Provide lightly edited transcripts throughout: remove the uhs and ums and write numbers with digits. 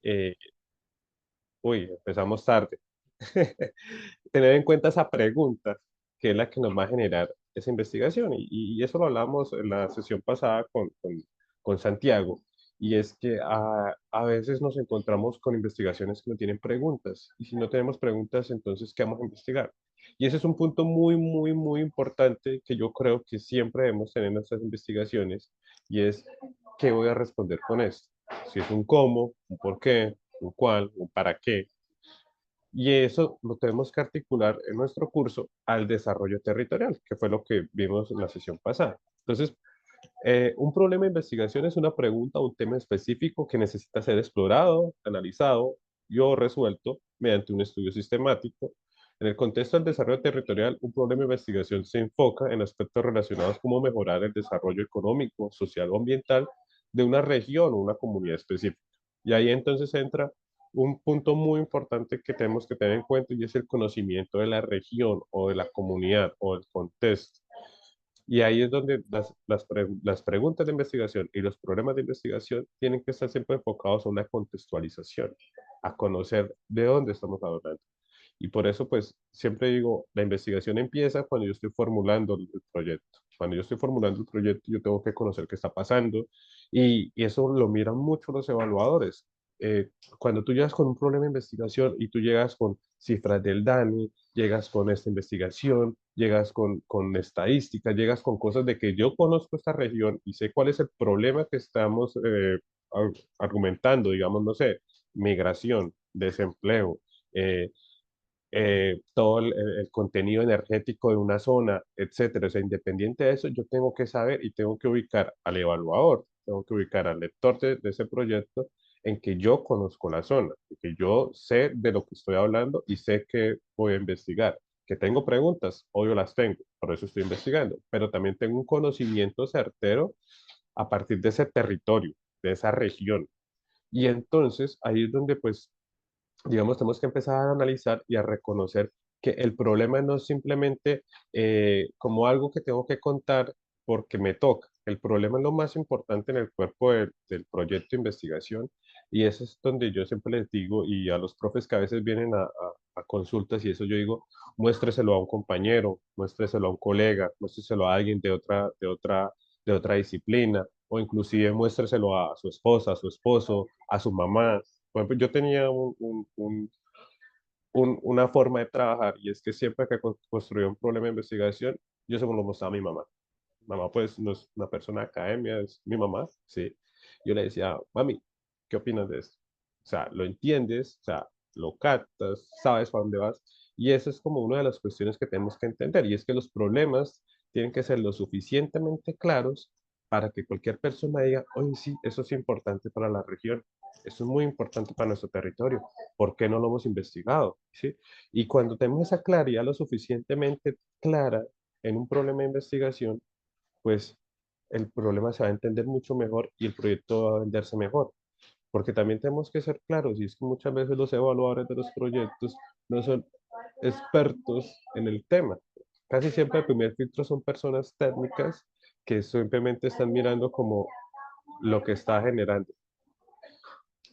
Eh, uy, empezamos tarde. Tener en cuenta esa pregunta, que es la que nos va a generar esa investigación. Y eso lo hablamos en la sesión pasada con Santiago. Y es que a veces nos encontramos con investigaciones que no tienen preguntas. Y si no tenemos preguntas, entonces, ¿qué vamos a investigar? Y ese es un punto muy, muy, muy importante que yo creo que siempre debemos tener en nuestras investigaciones. Y es, ¿qué voy a responder con esto? Si es un cómo, un por qué, un cuál, un para qué. Y eso lo tenemos que articular en nuestro curso al desarrollo territorial, que fue lo que vimos en la sesión pasada. Entonces, un problema de investigación es una pregunta o un tema específico que necesita ser explorado, analizado y o resuelto mediante un estudio sistemático. En el contexto del desarrollo territorial, un problema de investigación se enfoca en aspectos relacionados como mejorar el desarrollo económico, social o ambiental de una región o una comunidad específica. Y ahí entonces entra un punto muy importante que tenemos que tener en cuenta y es el conocimiento de la región o de la comunidad o del contexto. Y ahí es donde las preguntas de investigación y los problemas de investigación tienen que estar siempre enfocados a una contextualización, a conocer de dónde estamos hablando. Y por eso, pues, siempre digo, la investigación empieza cuando yo estoy formulando el proyecto. Cuando yo estoy formulando el proyecto, yo tengo que conocer qué está pasando y eso lo miran mucho los evaluadores. Cuando tú llegas con un problema de investigación y tú llegas con cifras del DANI, llegas con esta investigación, llegas con estadísticas, llegas con cosas de que yo conozco esta región y sé cuál es el problema que estamos argumentando, digamos, no sé, migración, desempleo, eh, todo el contenido energético de una zona, etcétera. O sea, independiente de eso, yo tengo que saber y tengo que ubicar al evaluador, tengo que ubicar al lector de ese proyecto en que yo conozco la zona, en que yo sé de lo que estoy hablando y sé que voy a investigar. Que tengo preguntas, obvio las tengo, por eso estoy investigando, pero también tengo un conocimiento certero a partir de ese territorio, de esa región. Y entonces ahí es donde pues digamos, tenemos que empezar a analizar y a reconocer que el problema no es simplemente como algo que tengo que contar porque me toca. El problema es lo más importante en el cuerpo del proyecto de investigación y eso es donde yo siempre les digo y a los profes que a veces vienen a consultas y eso yo digo, muéstreselo a un compañero, muéstreselo a un colega, muéstreselo a alguien de otra disciplina o inclusive muéstreselo a su esposa, a su esposo, a su mamá. Por ejemplo, yo tenía una forma de trabajar y es que siempre que construía un problema de investigación, yo se lo mostraba a mi mamá. Mamá, pues, no es una persona de academia, es mi mamá, sí. Yo le decía, mami, ¿qué opinas de esto? O sea, ¿lo entiendes? O sea, ¿lo captas? ¿Sabes para dónde vas? Y eso es como una de las cuestiones que tenemos que entender, y es que los problemas tienen que ser lo suficientemente claros para que cualquier persona diga, oye, sí, eso es importante para la región, eso es muy importante para nuestro territorio, ¿por qué no lo hemos investigado? ¿Sí? Y cuando tenemos esa claridad lo suficientemente clara en un problema de investigación, pues el problema se va a entender mucho mejor y el proyecto va a venderse mejor. Porque también tenemos que ser claros, y es que muchas veces los evaluadores de los proyectos no son expertos en el tema. Casi siempre el primer filtro son personas técnicas que simplemente están mirando como lo que está generando.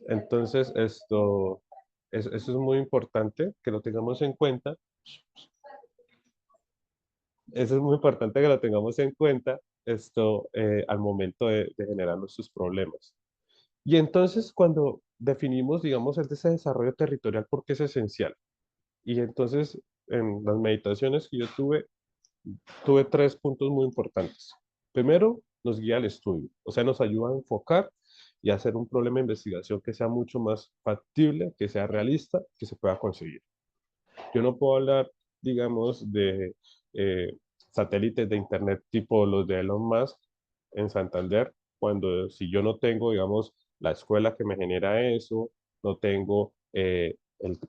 Entonces, eso es muy importante que lo tengamos en cuenta. Eso es muy importante que lo tengamos en cuenta al momento de generar nuestros problemas. Y entonces cuando definimos, digamos, ese desarrollo territorial, porque es esencial. Y entonces en las meditaciones que yo tuve tres puntos muy importantes. Primero, nos guía al estudio, o sea, nos ayuda a enfocar y a hacer un problema de investigación que sea mucho más factible, que sea realista, que se pueda conseguir. Yo no puedo hablar, digamos, de satélites de Internet tipo los de Elon Musk en Santander, cuando si yo no tengo, digamos, la escuela que me genera eso, no tengo el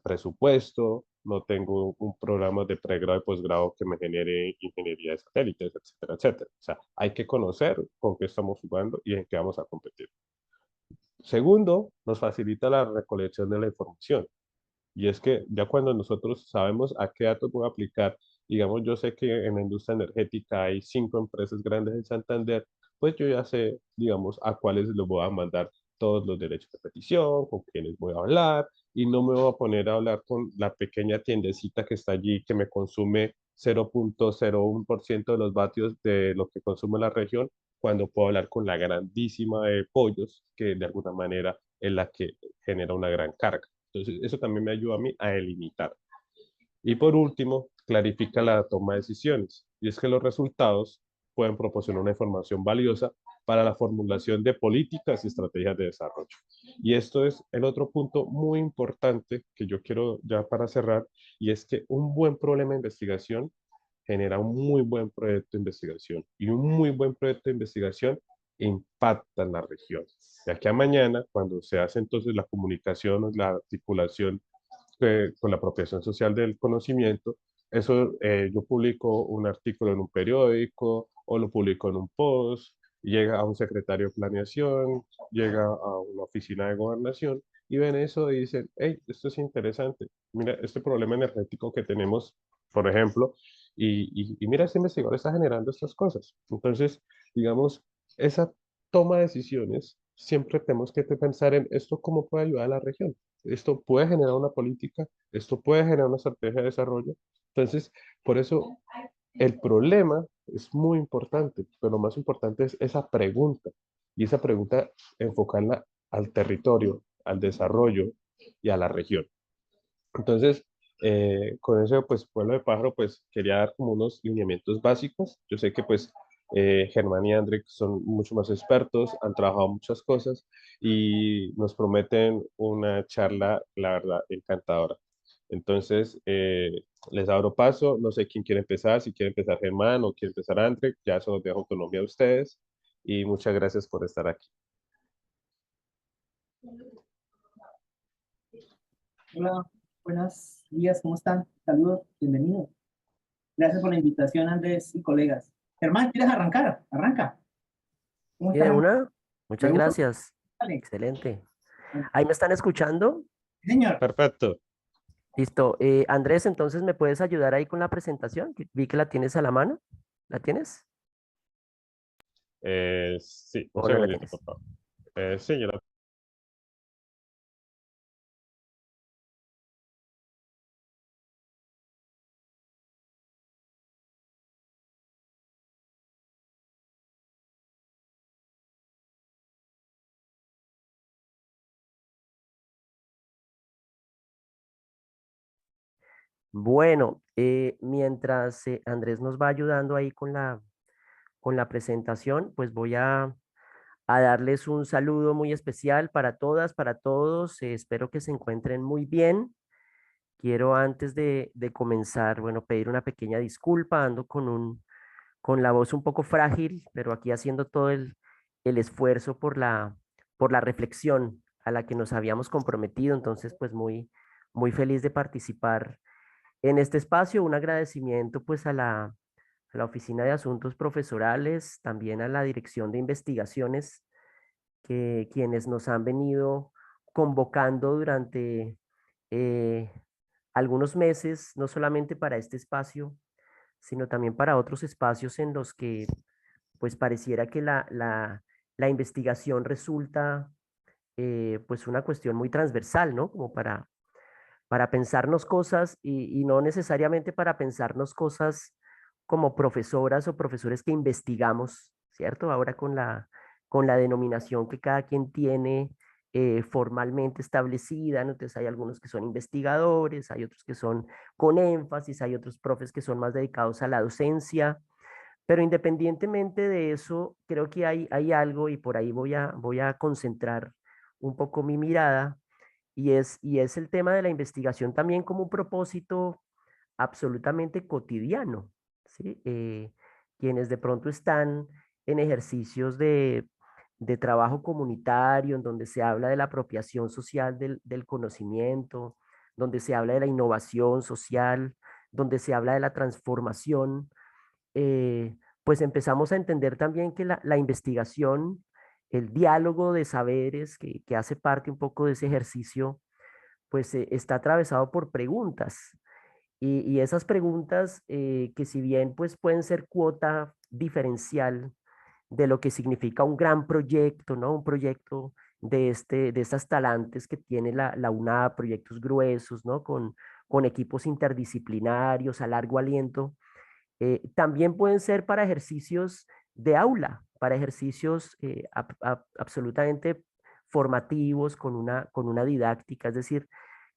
presupuesto, no tengo un programa de pregrado y posgrado que me genere ingeniería de satélites, etcétera, etcétera. O sea, hay que conocer con qué estamos jugando y en qué vamos a competir. Segundo, nos facilita la recolección de la información. Y es que ya cuando nosotros sabemos a qué datos voy a aplicar, digamos, yo sé que en la industria energética hay 5 empresas grandes en Santander, pues yo ya sé, digamos, a cuáles les voy a mandar todos los derechos de petición, con quienes voy a hablar, y no me voy a poner a hablar con la pequeña tiendecita que está allí, que me consume 0,01% de los vatios de lo que consume la región, cuando puedo hablar con la grandísima de pollos, que de alguna manera es la que genera una gran carga. Entonces, eso también me ayuda a mí a delimitar. Y por último, clarifica la toma de decisiones. Y es que los resultados pueden proporcionar una información valiosa para la formulación de políticas y estrategias de desarrollo. Y esto es el otro punto muy importante que yo quiero ya para cerrar, y es que un buen problema de investigación genera un muy buen proyecto de investigación, y un muy buen proyecto de investigación impacta en la región. De aquí a mañana, cuando se hace entonces la comunicación, la articulación con la apropiación social del conocimiento, eso yo publico un artículo en un periódico o lo publico en un post, llega a un secretario de planeación, llega a una oficina de gobernación y ven eso y dicen, hey, esto es interesante, mira este problema energético que tenemos, por ejemplo, y mira, este investigador está generando estas cosas. Entonces, digamos, esa toma de decisiones, siempre tenemos que pensar en esto cómo puede ayudar a la región. Esto puede generar una política, esto puede generar una estrategia de desarrollo. Entonces, por eso el problema es muy importante, pero lo más importante es esa pregunta, y esa pregunta enfocarla al territorio, al desarrollo y a la región. Entonces, con ese pues pueblo de pájaro pues quería dar como unos lineamientos básicos. Yo sé que pues Germán y André son mucho más expertos, han trabajado muchas cosas y nos prometen una charla, la verdad, encantadora. Entonces, les abro paso, no sé quién quiere empezar, si quiere empezar Germán o quiere empezar André, ya eso los dejo autonomía a ustedes y muchas gracias por estar aquí. Hola, buenos días, ¿cómo están? Saludos, bienvenidos. Gracias por la invitación, Andrés y colegas. Germán, ¿quieres arrancar? Arranca. ¿Cómo Y de estás? una, muchas ¿De uno? gracias. Dale. Excelente. ¿Ahí me están escuchando? Señor, Perfecto. Listo. Andrés, entonces, ¿me puedes ayudar ahí con la presentación? Vi que la tienes a la mano. ¿La tienes? Sí, un ¿O no la segundito, tienes? por favor. Sí, yo Bueno, mientras Andrés nos va ayudando ahí con la presentación, pues voy a darles un saludo muy especial para todas, para todos. Espero que se encuentren muy bien. Quiero antes de comenzar, bueno, pedir una pequeña disculpa. Ando con la voz un poco frágil, pero aquí haciendo todo el esfuerzo por la reflexión a la que nos habíamos comprometido. Entonces, pues muy feliz de participar en este espacio. Un agradecimiento pues a la Oficina de Asuntos Profesorales, también a la Dirección de Investigaciones, que quienes nos han venido convocando durante eh, algunos meses, no solamente para este espacio, sino también para otros espacios en los que pues pareciera que la investigación resulta pues una cuestión muy transversal, ¿no? Como para pensarnos cosas y no necesariamente para pensarnos cosas como profesoras o profesores que investigamos, ¿cierto? Ahora con la denominación que cada quien tiene formalmente establecida, ¿no? Entonces hay algunos que son investigadores, hay otros que son con énfasis, hay otros profes que son más dedicados a la docencia, pero independientemente de eso, creo que hay algo y por ahí voy a concentrar un poco mi mirada y es el tema de la investigación también como un propósito absolutamente cotidiano, ¿sí? Quienes de pronto están en ejercicios de trabajo comunitario, en donde se habla de la apropiación social del conocimiento, donde se habla de la innovación social, donde se habla de la transformación, pues empezamos a entender también que la investigación, el diálogo de saberes que hace parte un poco de ese ejercicio, pues está atravesado por preguntas. Y esas preguntas que si bien pues pueden ser cuota diferencial de lo que significa un gran proyecto, ¿no? Un proyecto de estas talantes que tiene la UNAV, proyectos gruesos, ¿no? Con equipos interdisciplinarios a largo aliento. También pueden ser para ejercicios de aula, para ejercicios absolutamente formativos con una didáctica, es decir,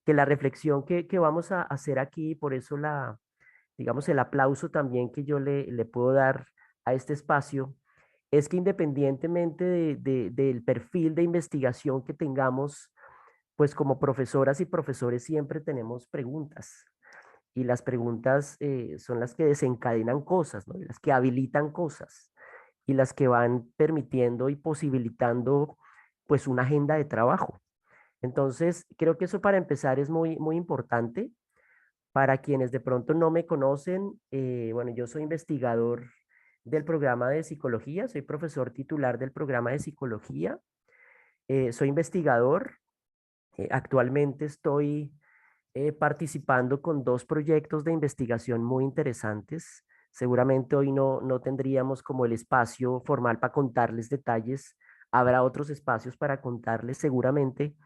que la reflexión que vamos a hacer aquí, por eso digamos, el aplauso también que yo le puedo dar a este espacio, es que independientemente del perfil de investigación que tengamos, pues como profesoras y profesores siempre tenemos preguntas. Y las preguntas son las que desencadenan cosas, ¿no? Las que habilitan cosas y las que van permitiendo y posibilitando pues una agenda de trabajo. Entonces, creo que eso para empezar es muy importante. Para quienes de pronto no me conocen, bueno, yo soy investigador del programa de psicología, soy profesor titular del programa de psicología, soy investigador, actualmente estoy participando con dos proyectos de investigación muy interesantes. Seguramente hoy no tendríamos como el espacio formal para contarles detalles, habrá otros espacios para contarles seguramente,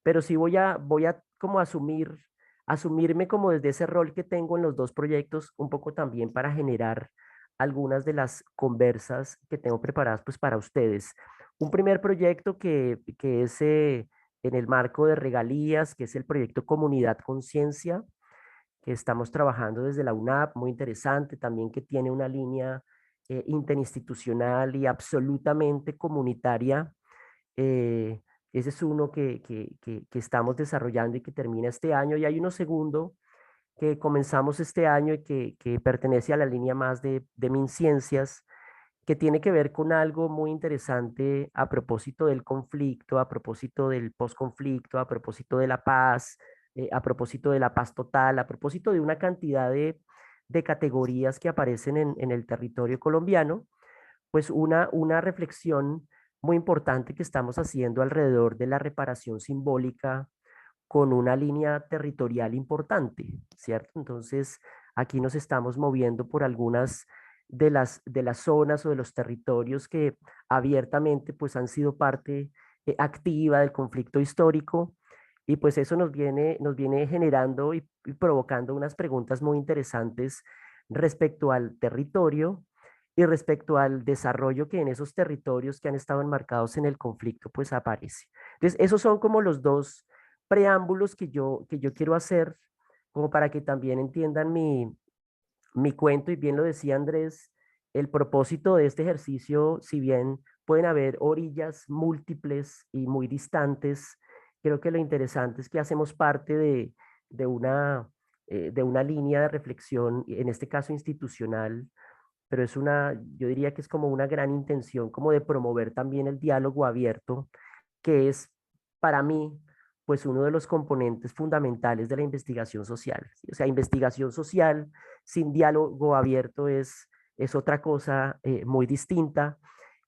pero sí voy a como asumirme como desde ese rol que tengo en los dos proyectos, un poco también para generar algunas de las conversas que tengo preparadas pues para ustedes. Un primer proyecto que es en el marco de regalías, que es el proyecto Comunidad Conciencia, que estamos trabajando desde la UNAP, muy interesante, también que tiene una línea interinstitucional y absolutamente comunitaria. eh, Ese es uno que estamos desarrollando y que termina este año. Y hay uno segundo que comenzamos este año y que pertenece a la línea más de MinCiencias, que tiene que ver con algo muy interesante a propósito del conflicto, a propósito del posconflicto, a propósito de la paz, a propósito de la paz total, a propósito de una cantidad de categorías que aparecen en el territorio colombiano, pues una reflexión muy importante que estamos haciendo alrededor de la reparación simbólica con una línea territorial importante, ¿cierto? Entonces, aquí nos estamos moviendo por algunas de las zonas o de los territorios que abiertamente pues han sido parte activa del conflicto histórico y pues eso nos viene generando y provocando unas preguntas muy interesantes respecto al territorio y respecto al desarrollo que en esos territorios que han estado enmarcados en el conflicto pues aparece. Entonces, esos son como los dos preámbulos que yo quiero hacer, como para que también entiendan mi cuento, y bien lo decía Andrés, el propósito de este ejercicio, si bien pueden haber orillas múltiples y muy distantes, creo que lo interesante es que hacemos parte de de una línea de reflexión, en este caso institucional, pero es yo diría que es como una gran intención, como de promover también el diálogo abierto, que es para mí, pues uno de los componentes fundamentales de la investigación social. ¿Sí? O sea, investigación social sin diálogo abierto es otra cosa muy distinta.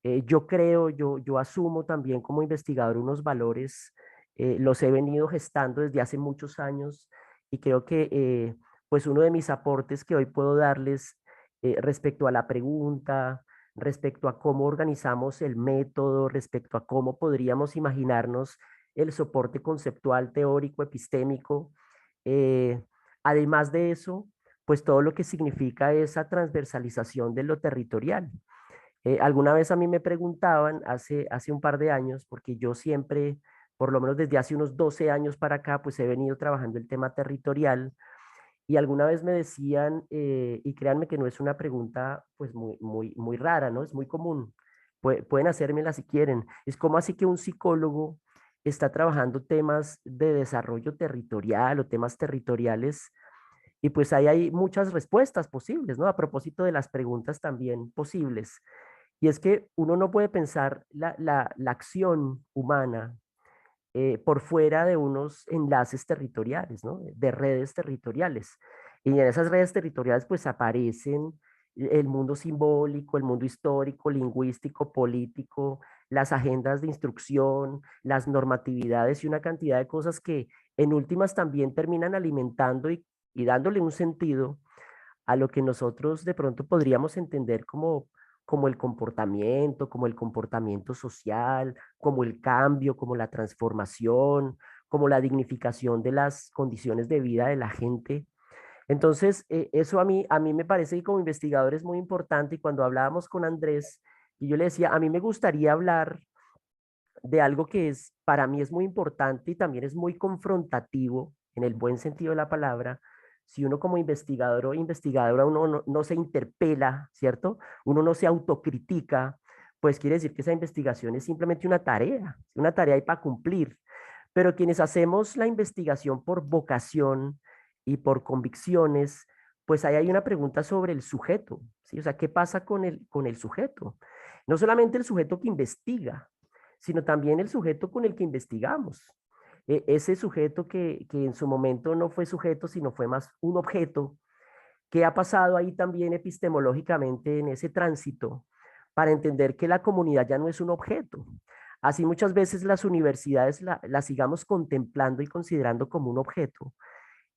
Yo creo, yo asumo también como investigador unos valores, los he venido gestando desde hace muchos años y creo que pues uno de mis aportes que hoy puedo darles respecto a la pregunta, respecto a cómo organizamos el método, respecto a cómo podríamos imaginarnos el soporte conceptual, teórico, epistémico. Eh, Además de eso, pues todo lo que significa esa transversalización de lo territorial. Alguna vez a mí me preguntaban hace un par de años, porque yo siempre, por lo menos desde hace unos 12 años para acá, pues he venido trabajando el tema territorial y alguna vez me decían, y créanme que no es una pregunta pues muy rara, ¿no? Es muy común. Pueden hacérmela si quieren. Es como así que un psicólogo está trabajando temas de desarrollo territorial o temas territoriales y pues ahí hay muchas respuestas posibles, ¿no? A propósito de las preguntas también posibles. Y es que uno no puede pensar la acción humana por fuera de unos enlaces territoriales, ¿no? De redes territoriales. Y en esas redes territoriales pues aparecen el mundo simbólico, el mundo histórico, lingüístico, político, las agendas de instrucción, las normatividades y una cantidad de cosas que en últimas también terminan alimentando y dándole un sentido a lo que nosotros de pronto podríamos entender como como el comportamiento social, como el cambio, como la transformación, como la dignificación de las condiciones de vida de la gente. Entonces, eso a mí me parece que como investigador es muy importante y cuando hablábamos con Andrés, y yo le decía, a mí me gustaría hablar de algo que es, para mí es muy importante y también es muy confrontativo, en el buen sentido de la palabra, si uno como investigador o investigadora uno no se interpela, ¿cierto? Uno no se autocritica, pues quiere decir que esa investigación es simplemente una tarea ahí para cumplir. Pero quienes hacemos la investigación por vocación y por convicciones, pues ahí hay una pregunta sobre el sujeto, ¿sí? O sea, ¿qué pasa con el sujeto? No solamente el sujeto que investiga, sino también el sujeto con el que investigamos. Ese sujeto que en su momento no fue sujeto, sino fue más un objeto, ¿qué ha pasado ahí también epistemológicamente en ese tránsito para entender que la comunidad ya no es un objeto? Así muchas veces las universidades la sigamos contemplando y considerando como un objeto,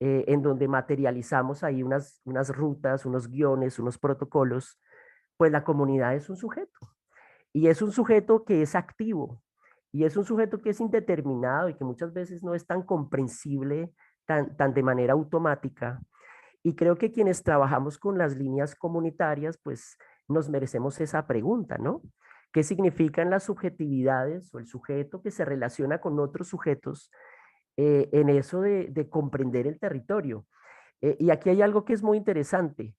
en donde materializamos ahí unas rutas, unos guiones, unos protocolos, pues la comunidad es un sujeto. Y es un sujeto que es activo, y es un sujeto que es indeterminado y que muchas veces no es tan comprensible, tan de manera automática. Y creo que quienes trabajamos con las líneas comunitarias, pues nos merecemos esa pregunta, ¿no? ¿Qué significan las subjetividades o el sujeto que se relaciona con otros sujetos en eso de comprender el territorio? Y aquí hay algo que es muy interesante.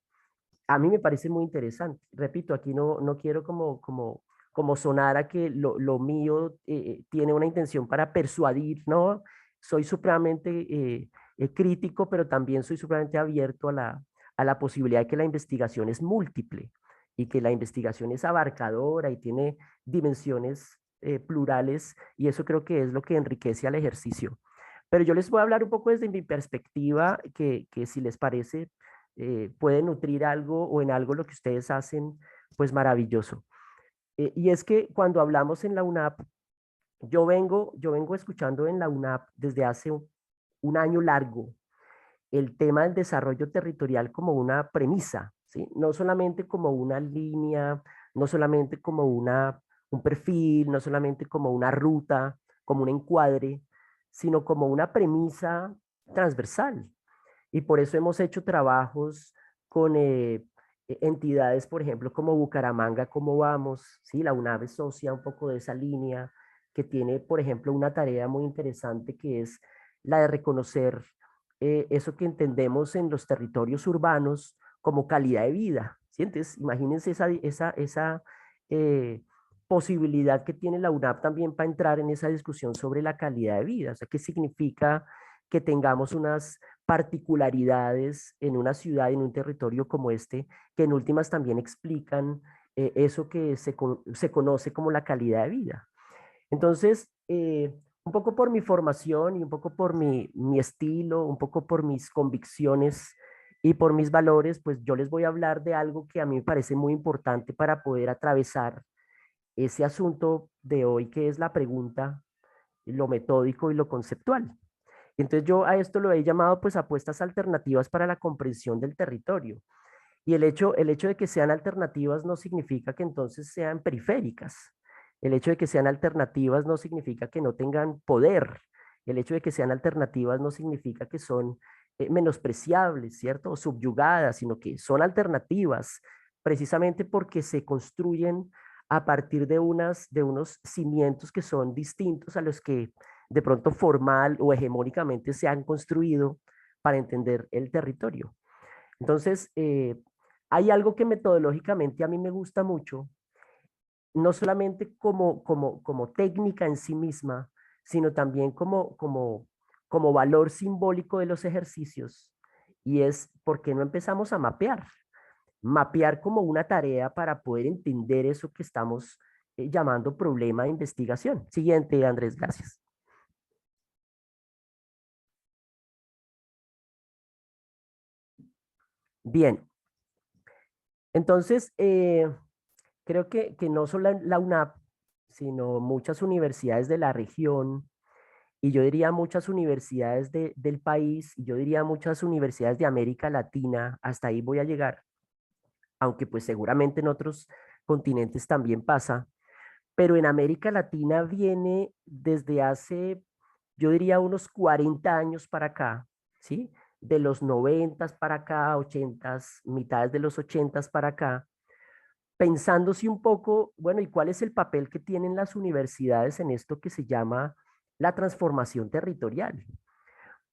A mí me parece muy interesante. Repito, aquí no quiero como sonar a que lo mío tiene una intención para persuadir, ¿no? Soy supremamente crítico, pero también soy supremamente abierto a la posibilidad de que la investigación es múltiple y que la investigación es abarcadora y tiene dimensiones plurales, y eso creo que es lo que enriquece al ejercicio. Pero yo les voy a hablar un poco desde mi perspectiva, que si les parece, puede nutrir algo o en algo lo que ustedes hacen, pues maravilloso. Y es que cuando hablamos en la UNAP, yo vengo escuchando en la UNAP desde hace un año largo el tema del desarrollo territorial como una premisa, ¿sí? No solamente como una línea, no solamente como un perfil, no solamente como una ruta, como un encuadre, sino como una premisa transversal. Y por eso hemos hecho trabajos con entidades, por ejemplo, como Bucaramanga, ¿Cómo vamos? ¿Sí? La UNAV es socia un poco de esa línea, que tiene, por ejemplo, una tarea muy interesante que es la de reconocer eso que entendemos en los territorios urbanos como calidad de vida. ¿Sí? Entonces, imagínense esa posibilidad que tiene la UNAV también para entrar en esa discusión sobre la calidad de vida. O sea, ¿qué significa que tengamos unas particularidades en una ciudad, en un territorio como este, que en últimas también explican eso que se conoce como la calidad de vida? Entonces, un poco por mi formación y un poco por mi estilo, un poco por mis convicciones y por mis valores, pues yo les voy a hablar de algo que a mí me parece muy importante para poder atravesar ese asunto de hoy, que es la pregunta, lo metódico y lo conceptual. Entonces yo a esto lo he llamado pues apuestas alternativas para la comprensión del territorio. Y el hecho de que sean alternativas no significa que entonces sean periféricas. El hecho de que sean alternativas no significa que no tengan poder. El hecho de que sean alternativas no significa que son menospreciables, ¿cierto? O subyugadas, sino que son alternativas precisamente porque se construyen a partir de unos cimientos que son distintos a los que de pronto formal o hegemónicamente se han construido para entender el territorio. Entonces, hay algo que metodológicamente a mí me gusta mucho, no solamente como técnica en sí misma, sino también como valor simbólico de los ejercicios, y es por qué no empezamos a mapear. Mapear como una tarea para poder entender eso que estamos llamando problema de investigación. Siguiente, Andrés, gracias. Bien, entonces, creo que no solo la UNAP, sino muchas universidades de la región, y yo diría muchas universidades del país, y yo diría muchas universidades de América Latina, hasta ahí voy a llegar, aunque pues seguramente en otros continentes también pasa, pero en América Latina viene desde hace, yo diría, unos 40 años para acá, ¿sí? De los 90 para acá, 80, mitades de los 80 para acá, pensándose un poco, bueno, ¿y cuál es el papel que tienen las universidades en esto que se llama la transformación territorial?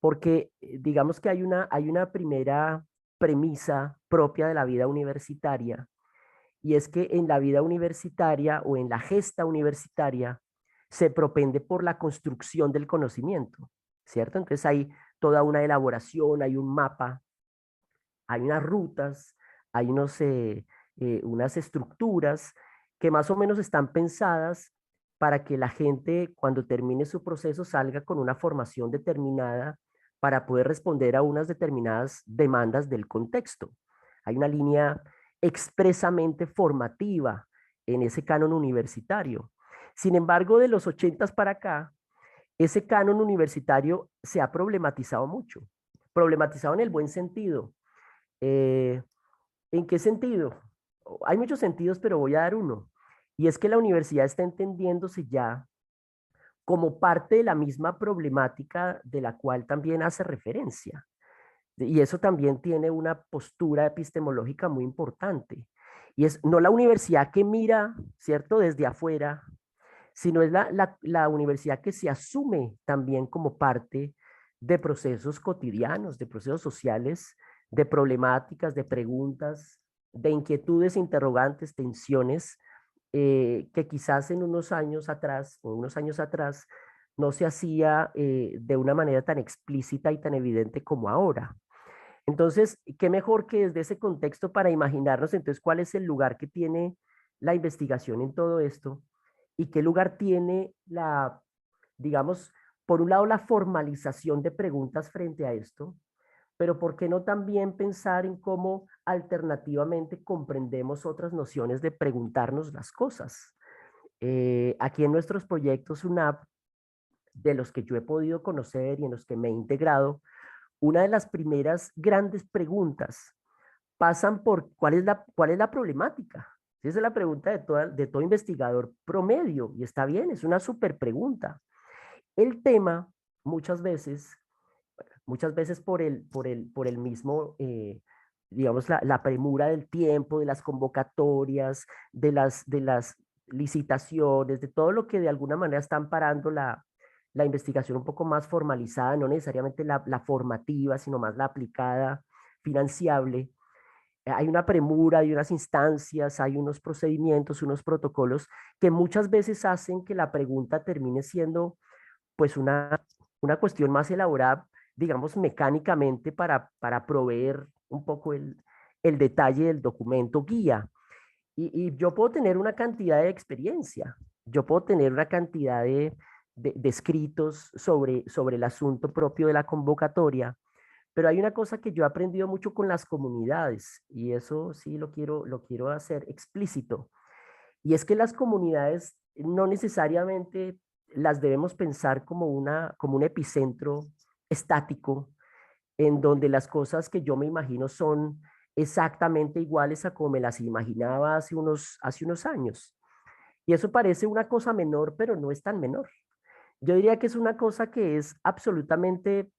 Porque digamos que hay una primera premisa propia de la vida universitaria, y es que en la vida universitaria o en la gesta universitaria se propende por la construcción del conocimiento, ¿cierto? Entonces hay toda una elaboración, hay un mapa, hay unas rutas, hay unas estructuras que más o menos están pensadas para que la gente cuando termine su proceso salga con una formación determinada para poder responder a unas determinadas demandas del contexto. Hay una línea expresamente formativa en ese canon universitario. Sin embargo, de los 80 para acá, ese canon universitario se ha problematizado mucho. Problematizado en el buen sentido. Eh, ¿En qué sentido? Hay muchos sentidos, pero voy a dar uno. Y es que la universidad está entendiéndose ya como parte de la misma problemática de la cual también hace referencia. Y eso también tiene una postura epistemológica muy importante. Y es no la universidad que mira, ¿cierto?, desde afuera, sino es la universidad que se asume también como parte de procesos cotidianos, de procesos sociales, de problemáticas, de preguntas, de inquietudes, interrogantes, tensiones, que quizás en unos años atrás o unos años atrás no se hacía de una manera tan explícita y tan evidente como ahora. Entonces, ¿qué mejor que desde ese contexto para imaginarnos entonces cuál es el lugar que tiene la investigación en todo esto y qué lugar tiene digamos, por un lado la formalización de preguntas frente a esto, pero ¿por qué no también pensar en cómo alternativamente comprendemos otras nociones de preguntarnos las cosas? Aquí en nuestros proyectos UNAP, de los que yo he podido conocer y en los que me he integrado, una de las primeras grandes preguntas pasan por cuál es la problemática. Esa es la pregunta de todo investigador promedio, y está bien, es una súper pregunta. El tema, muchas veces por el mismo, digamos, la premura del tiempo, de las convocatorias, de las licitaciones, de todo lo que de alguna manera están parando la investigación un poco más formalizada, no necesariamente la formativa, sino más la aplicada, financiable. Hay una premura, hay unas instancias, hay unos procedimientos, unos protocolos que muchas veces hacen que la pregunta termine siendo pues una cuestión más elaborada, digamos, mecánicamente para proveer un poco el detalle del documento guía. Y yo puedo tener una cantidad de experiencia, yo puedo tener una cantidad de escritos sobre el asunto propio de la convocatoria, pero hay una cosa que yo he aprendido mucho con las comunidades, y eso sí lo quiero hacer explícito, y es que las comunidades no necesariamente las debemos pensar como como un epicentro estático, en donde las cosas que yo me imagino son exactamente iguales a como me las imaginaba hace unos años. Y eso parece una cosa menor, pero no es tan menor. Yo diría que es una cosa que es absolutamente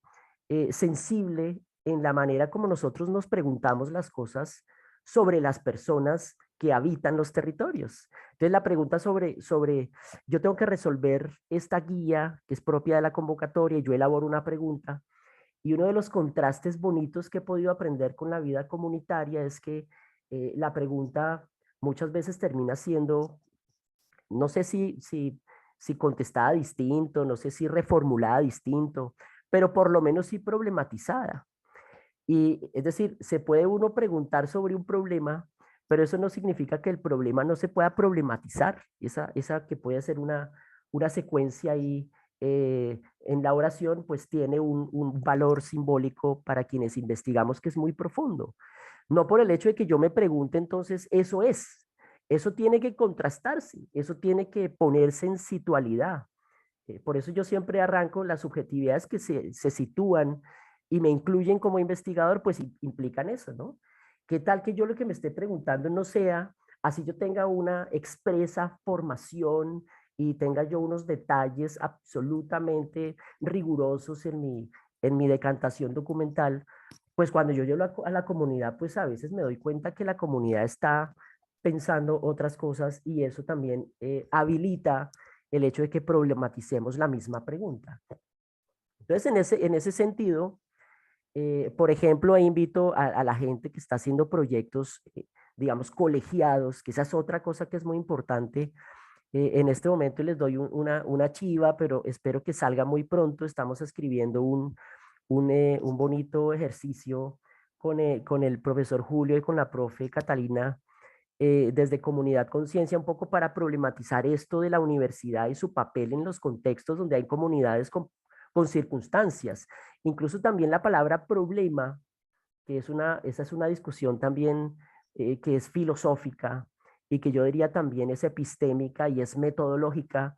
sensible en la manera como nosotros nos preguntamos las cosas sobre las personas que habitan los territorios. Entonces la pregunta yo tengo que resolver esta guía que es propia de la convocatoria, y yo elaboro una pregunta, y uno de los contrastes bonitos que he podido aprender con la vida comunitaria es que la pregunta muchas veces termina siendo, no sé si contestada distinto, no sé si reformulada distinto, pero por lo menos sí problematizada. Y es decir, se puede uno preguntar sobre un problema, pero eso no significa que el problema no se pueda problematizar. Esa que puede ser una secuencia ahí en la oración, pues tiene un valor simbólico para quienes investigamos que es muy profundo. No por el hecho de que yo me pregunte, entonces, eso es. Eso tiene que contrastarse, eso tiene que ponerse en situalidad. Por eso yo siempre arranco las subjetividades que se sitúan y me incluyen como investigador, pues implican eso, ¿no? ¿Qué tal que yo lo que me esté preguntando no sea así yo tenga una expresa formación y tenga yo unos detalles absolutamente rigurosos en mi decantación documental, pues cuando yo llego a la comunidad, pues a veces me doy cuenta que la comunidad está pensando otras cosas y eso también habilita el hecho de que problematicemos la misma pregunta. Entonces, en ese sentido, por ejemplo, invito a la gente que está haciendo proyectos, digamos, colegiados, que esa es otra cosa que es muy importante. En este momento les doy una chiva, pero espero que salga muy pronto. Estamos escribiendo un bonito ejercicio con el profesor Julio y con la profe Catalina desde Comunidad Conciencia, un poco para problematizar esto de la universidad y su papel en los contextos donde hay comunidades con circunstancias. Incluso también la palabra problema, que esa es una discusión también que es filosófica y que yo diría también es epistémica y es metodológica,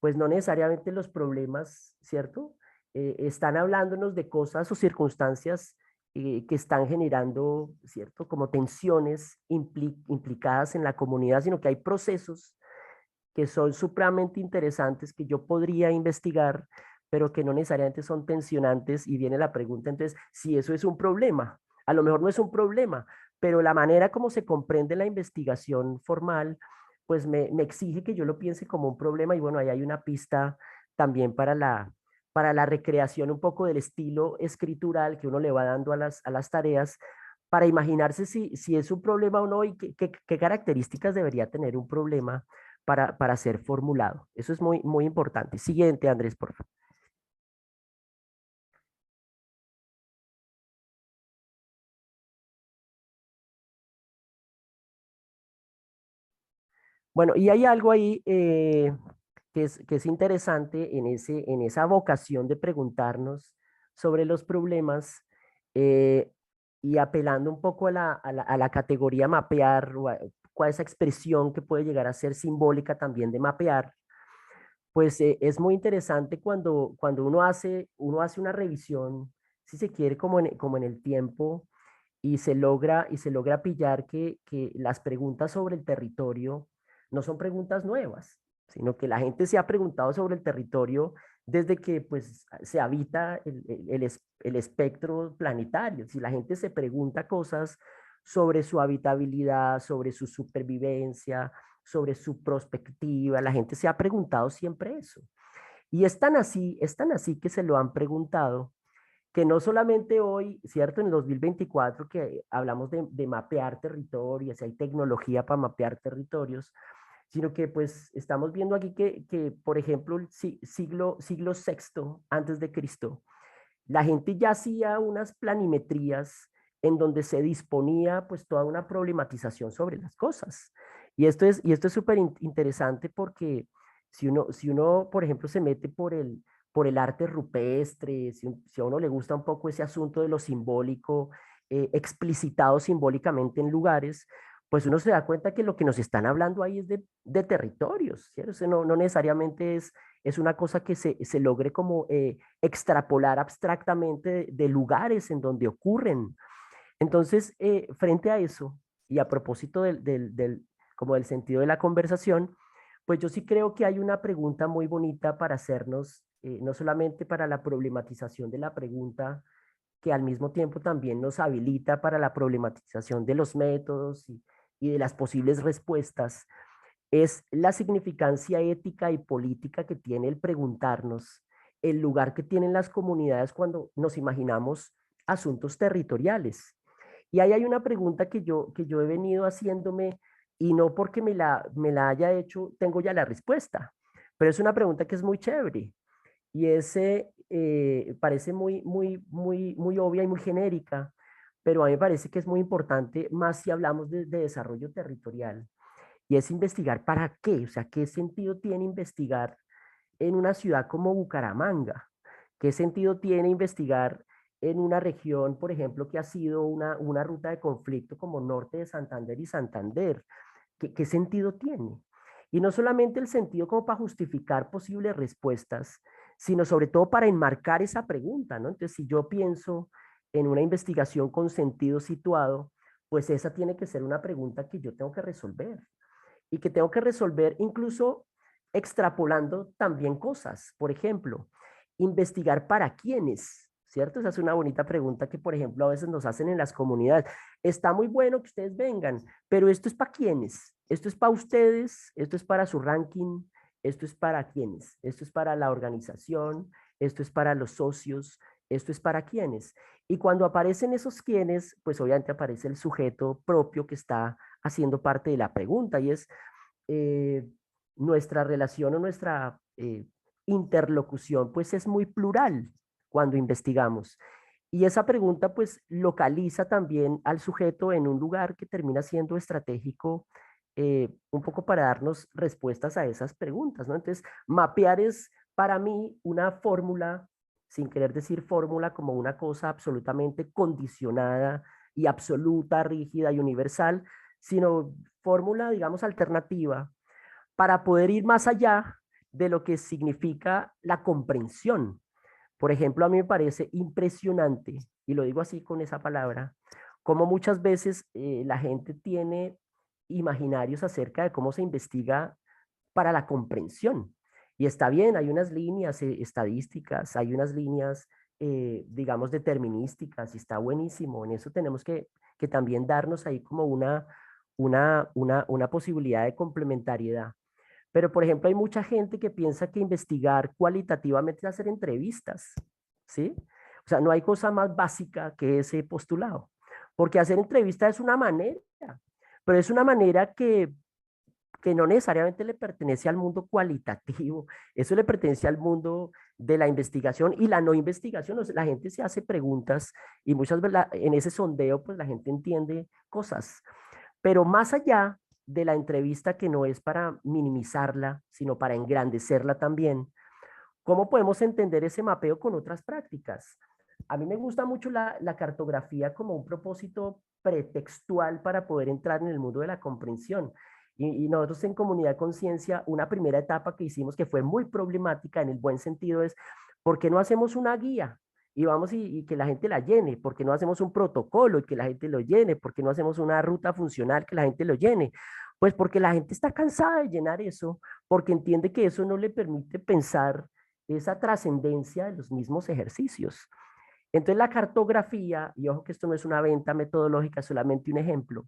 pues no necesariamente los problemas, ¿cierto? Están hablándonos de cosas o circunstancias que están generando, ¿cierto? Como tensiones implicadas en la comunidad, sino que hay procesos que son supremamente interesantes que yo podría investigar, pero que no necesariamente son tensionantes. Y viene la pregunta, entonces, si eso es un problema, a lo mejor no es un problema, pero la manera como se comprende la investigación formal, pues me exige que yo lo piense como un problema y bueno, ahí hay una pista también para la recreación un poco del estilo escritural que uno le va dando a las tareas para imaginarse si es un problema o no y qué características debería tener un problema para ser formulado. Eso es muy, muy importante. Siguiente, Andrés, por favor. Bueno, y hay algo ahí que es interesante en esa vocación de preguntarnos sobre los problemas y apelando un poco a la categoría mapear, o a esa expresión que puede llegar a ser simbólica también de mapear, pues es muy interesante cuando uno hace una revisión, si se quiere, como en el tiempo, y se logra pillar que las preguntas sobre el territorio no son preguntas nuevas, sino que la gente se ha preguntado sobre el territorio desde que pues, se habita el espectro planetario. Si la gente se pregunta cosas sobre su habitabilidad, sobre su supervivencia, sobre su perspectiva, la gente se ha preguntado siempre eso. Y es tan así que se lo han preguntado que no solamente hoy, ¿cierto? En el 2024 que hablamos de mapear territorios, hay tecnología para mapear territorios, sino que pues estamos viendo aquí por ejemplo, el siglo sexto antes de Cristo, la gente ya hacía unas planimetrías en donde se disponía pues toda una problematización sobre las cosas. Y esto es súper interesante porque si uno, por ejemplo, se mete por el arte rupestre, si a uno le gusta un poco ese asunto de lo simbólico, explicitado simbólicamente en lugares, pues uno se da cuenta que lo que nos están hablando ahí es de territorios, ¿cierto? O sea, no necesariamente es una cosa que se logre como extrapolar abstractamente de lugares en donde ocurren. Entonces, frente a eso, y a propósito como del sentido de la conversación, pues yo sí creo que hay una pregunta muy bonita para hacernos, no solamente para la problematización de la pregunta, que al mismo tiempo también nos habilita para la problematización de los métodos y de las posibles respuestas, es la significancia ética y política que tiene el preguntarnos el lugar que tienen las comunidades cuando nos imaginamos asuntos territoriales. Y ahí hay una pregunta que yo he venido haciéndome y no porque me la haya hecho, tengo ya la respuesta, pero es una pregunta que es muy chévere y ese parece muy obvia y muy genérica, pero a mí me parece que es muy importante, más si hablamos de desarrollo territorial, y es investigar para qué, o sea, qué sentido tiene investigar en una ciudad como Bucaramanga, qué sentido tiene investigar en una región, por ejemplo, que ha sido una ruta de conflicto como Norte de Santander y Santander, qué sentido tiene. Y no solamente el sentido como para justificar posibles respuestas, sino sobre todo para enmarcar esa pregunta, ¿no? Entonces, si yo pienso en una investigación con sentido situado, pues esa tiene que ser una pregunta que yo tengo que resolver y que tengo que resolver incluso extrapolando también cosas. Por ejemplo, investigar para quiénes, ¿cierto? Esa es una bonita pregunta que, por ejemplo, a veces nos hacen en las comunidades. Está muy bueno que ustedes vengan, pero ¿esto es para quiénes? ¿Esto es para ustedes? ¿Esto es para su ranking? ¿Esto es para quiénes? ¿Esto es para la organización? ¿Esto es para los socios? ¿Esto es para quiénes? Y cuando aparecen esos quiénes, pues obviamente aparece el sujeto propio que está haciendo parte de la pregunta y es eh, nuestra relación o nuestra interlocución, pues es muy plural cuando investigamos. Y esa pregunta pues localiza también al sujeto en un lugar que termina siendo estratégico un poco para darnos respuestas a esas preguntas, ¿no? Entonces, mapear es para mí una fórmula, sin querer decir fórmula como una cosa absolutamente condicionada y absoluta, rígida y universal, sino fórmula, digamos, alternativa para poder ir más allá de lo que significa la comprensión. Por ejemplo, a mí me parece impresionante, y lo digo así con esa palabra, como muchas veces la gente tiene imaginarios acerca de cómo se investiga para la comprensión. Y está bien, hay unas líneas estadísticas, hay unas líneas, digamos, determinísticas, y está buenísimo. En eso tenemos que también darnos ahí como una posibilidad de complementariedad. Pero, por ejemplo, hay mucha gente que piensa que investigar cualitativamente es hacer entrevistas, ¿sí? O sea, no hay cosa más básica que ese postulado, porque hacer entrevistas es una manera, pero es una manera que no necesariamente le pertenece al mundo cualitativo, eso le pertenece al mundo de la investigación y la no investigación. O sea, la gente se hace preguntas y muchas veces en ese sondeo, pues la gente entiende cosas. Pero más allá de la entrevista, que no es para minimizarla, sino para engrandecerla también, ¿cómo podemos entender ese mapeo con otras prácticas? A mí me gusta mucho la cartografía como un propósito pretextual para poder entrar en el mundo de la comprensión. Y nosotros en Comunidad de Conciencia, una primera etapa que hicimos que fue muy problemática en el buen sentido es, ¿por qué no hacemos una guía? Y vamos y que la gente la llene. ¿Por qué no hacemos un protocolo y que la gente lo llene? ¿Por qué no hacemos una ruta funcional que la gente lo llene? Pues porque la gente está cansada de llenar eso, porque entiende que eso no le permite pensar esa trascendencia de los mismos ejercicios. Entonces la cartografía, y ojo que esto no es una venta metodológica, es solamente un ejemplo,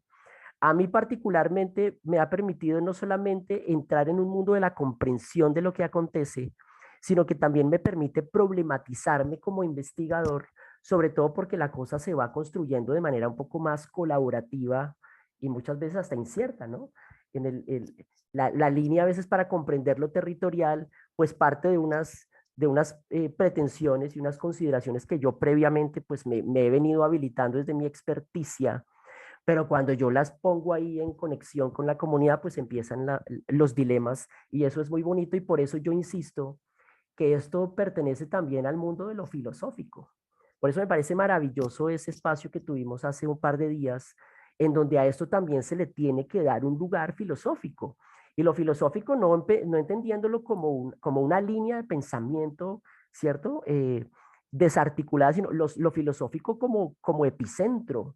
a mí particularmente me ha permitido no solamente entrar en un mundo de la comprensión de lo que acontece, sino que también me permite problematizarme como investigador, sobre todo porque la cosa se va construyendo de manera un poco más colaborativa y muchas veces hasta incierta, ¿no? En la línea a veces para comprender lo territorial, pues parte de unas pretensiones y unas consideraciones que yo previamente pues me he venido habilitando desde mi experticia, pero cuando yo las pongo ahí en conexión con la comunidad, pues empiezan los dilemas y eso es muy bonito y por eso yo insisto que esto pertenece también al mundo de lo filosófico. Por eso me parece maravilloso ese espacio que tuvimos hace un par de días, en donde a esto también se le tiene que dar un lugar filosófico. Y lo filosófico no entendiéndolo como una línea de pensamiento, ¿cierto? Desarticulada, sino lo filosófico como epicentro.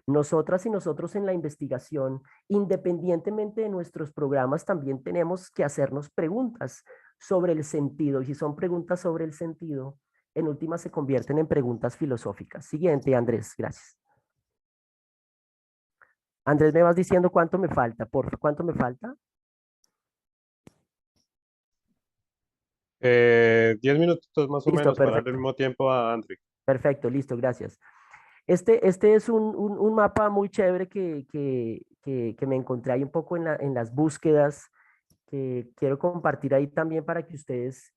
Nosotras y nosotros en la investigación, independientemente de nuestros programas, también tenemos que hacernos preguntas sobre el sentido. Y si son preguntas sobre el sentido, en última se convierten en preguntas filosóficas. Siguiente, Andrés, gracias. Andrés, me vas diciendo cuánto me falta, por cuánto me falta. 10 minutos más o Listo, menos para darle el perfecto. mismo tiempo a André. Perfecto, listo, gracias. Este es un mapa muy chévere que me encontré ahí un poco en las búsquedas que quiero compartir ahí también para que ustedes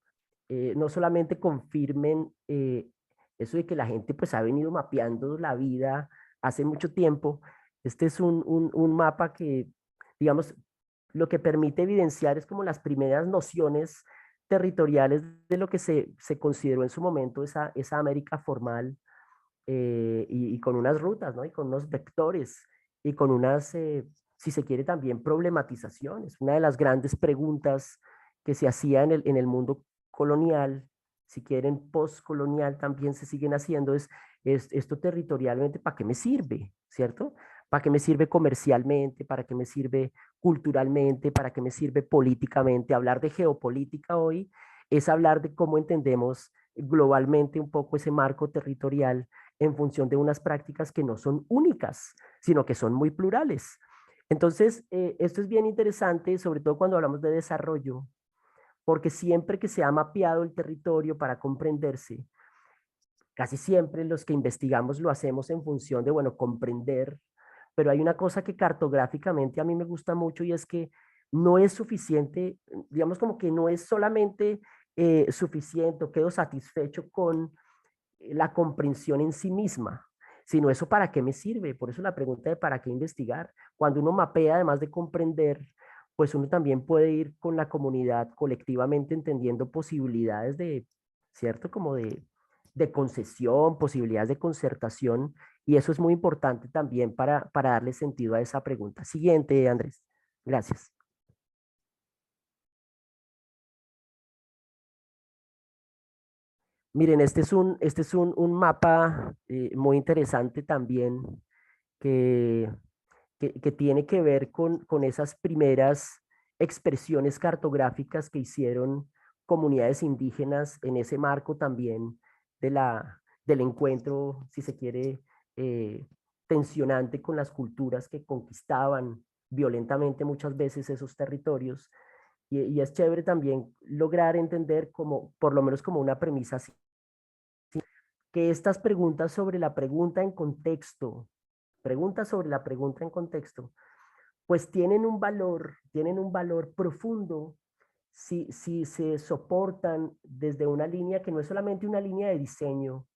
no solamente confirmen eso de que la gente pues ha venido mapeando la vida hace mucho tiempo. Este es un mapa que, digamos, lo que permite evidenciar es como las primeras nociones territoriales de lo que se consideró en su momento esa América formal y con unas rutas, ¿no? Y con unos vectores y con unas, si se quiere, también problematizaciones. Una de las grandes preguntas que se hacía en el mundo colonial, si quieren, postcolonial, también se siguen haciendo, es esto territorialmente, ¿para qué me sirve? ¿Cierto? ¿Para qué me sirve comercialmente? ¿Para qué me sirve culturalmente? ¿Para qué me sirve políticamente? Hablar de geopolítica hoy es hablar de cómo entendemos globalmente un poco ese marco territorial en función de unas prácticas que no son únicas, sino que son muy plurales. Entonces, esto es bien interesante, sobre todo cuando hablamos de desarrollo, porque siempre que se ha mapeado el territorio para comprenderse, casi siempre los que investigamos lo hacemos en función de, bueno, comprender, pero hay una cosa que cartográficamente a mí me gusta mucho y es que no es suficiente, digamos como que no es solamente suficiente o quedo satisfecho con la comprensión en sí misma, sino eso para qué me sirve. Por eso la pregunta de para qué investigar. Cuando uno mapea, además de comprender, pues uno también puede ir con la comunidad colectivamente entendiendo posibilidades de, ¿cierto? Como de concesión, posibilidades de concertación, y eso es muy importante también para darle sentido a esa pregunta. Siguiente, Andrés. Gracias. Miren, este es un mapa muy interesante también que, que tiene que ver con esas primeras expresiones cartográficas que hicieron comunidades indígenas en ese marco también del encuentro, si se quiere, tensionante con las culturas que conquistaban violentamente muchas veces esos territorios. Y es chévere también lograr entender como, por lo menos como una premisa así, que estas preguntas sobre la pregunta en contexto, preguntas sobre la pregunta en contexto, pues tienen un valor profundo si se soportan desde una línea que no es solamente una línea de diseño.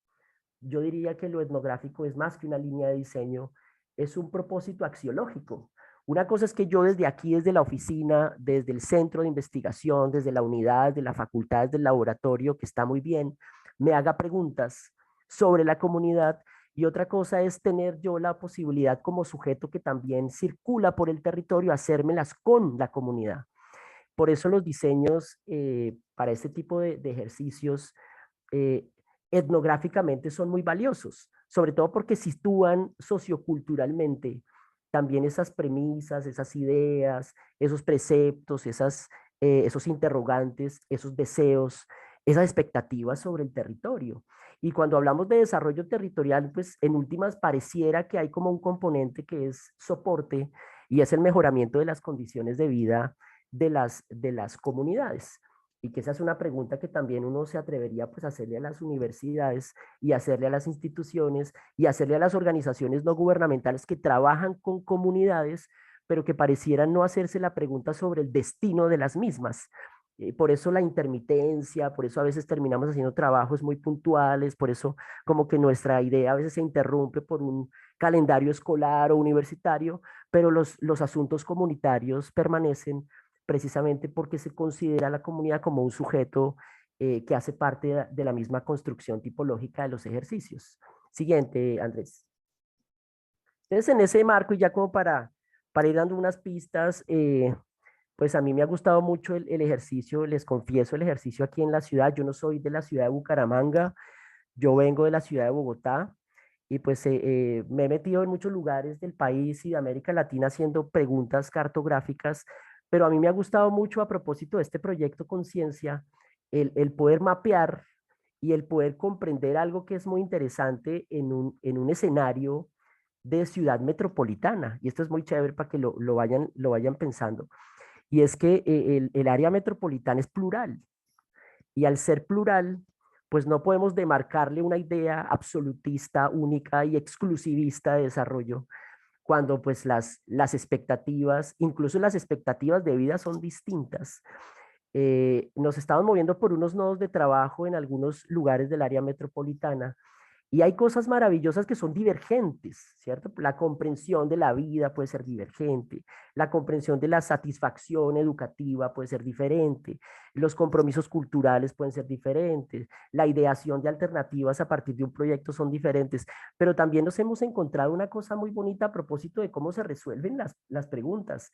Yo diría que lo etnográfico es más que una línea de diseño, es un propósito axiológico. Una cosa es que yo desde aquí, desde la oficina, desde el centro de investigación, desde la unidad, desde la facultad, desde el laboratorio, que está muy bien, me haga preguntas sobre la comunidad. Y otra cosa es tener yo la posibilidad como sujeto que también circula por el territorio, hacérmelas con la comunidad. Por eso los diseños para este tipo de ejercicios eh, etnográficamente son muy valiosos, sobre todo porque sitúan socioculturalmente también esas premisas, esas ideas, esos preceptos, esos interrogantes, esos deseos, esas expectativas sobre el territorio. Y cuando hablamos de desarrollo territorial, pues en últimas pareciera que hay como un componente que es soporte y es el mejoramiento de las condiciones de vida de las comunidades. Y que esa es una pregunta que también uno se atrevería pues a hacerle a las universidades y hacerle a las instituciones y hacerle a las organizaciones no gubernamentales que trabajan con comunidades, pero que parecieran no hacerse la pregunta sobre el destino de las mismas. Por eso la intermitencia, por eso a veces terminamos haciendo trabajos muy puntuales, por eso como que nuestra idea a veces se interrumpe por un calendario escolar o universitario, pero los asuntos comunitarios permanecen precisamente porque se considera a la comunidad como un sujeto que hace parte de la misma construcción tipológica de los ejercicios. Siguiente, Andrés. Entonces, en ese marco, y ya como para ir dando unas pistas, pues a mí me ha gustado mucho el ejercicio, les confieso, el ejercicio aquí en la ciudad. Yo no soy de la ciudad de Bucaramanga, yo vengo de la ciudad de Bogotá y pues me he metido en muchos lugares del país y de América Latina haciendo preguntas cartográficas, pero a mí me ha gustado mucho a propósito de este proyecto Conciencia, el poder mapear y el poder comprender algo que es muy interesante en un escenario de ciudad metropolitana. Y esto es muy chévere para que lo vayan pensando. Y es que el área metropolitana es plural y al ser plural, pues no podemos demarcarle una idea absolutista, única y exclusivista de desarrollo, cuando pues las expectativas, incluso las expectativas de vida son distintas. Nos estamos moviendo por unos nodos de trabajo en algunos lugares del área metropolitana y hay cosas maravillosas que son divergentes, ¿cierto? La comprensión de la vida puede ser divergente, la comprensión de la satisfacción educativa puede ser diferente, los compromisos culturales pueden ser diferentes, la ideación de alternativas a partir de un proyecto son diferentes, pero también nos hemos encontrado una cosa muy bonita a propósito de cómo se resuelven las preguntas.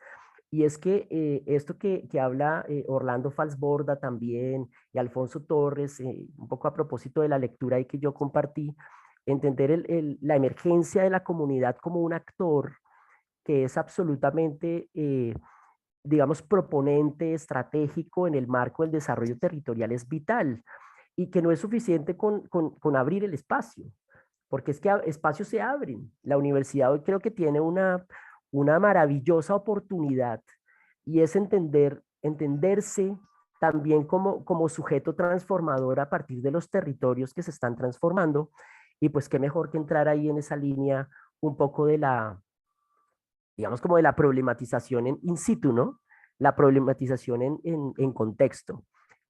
Y es que esto que habla Orlando Falsborda también y Alfonso Torres, un poco a propósito de la lectura ahí que yo compartí, entender la emergencia de la comunidad como un actor que es absolutamente, digamos, proponente, estratégico en el marco del desarrollo territorial es vital y que no es suficiente con abrir el espacio, porque es que espacios se abren. La universidad hoy creo que tiene una maravillosa oportunidad y es entenderse también como sujeto transformador a partir de los territorios que se están transformando y pues qué mejor que entrar ahí en esa línea un poco de digamos como de la problematización in situ, ¿no? La problematización en contexto.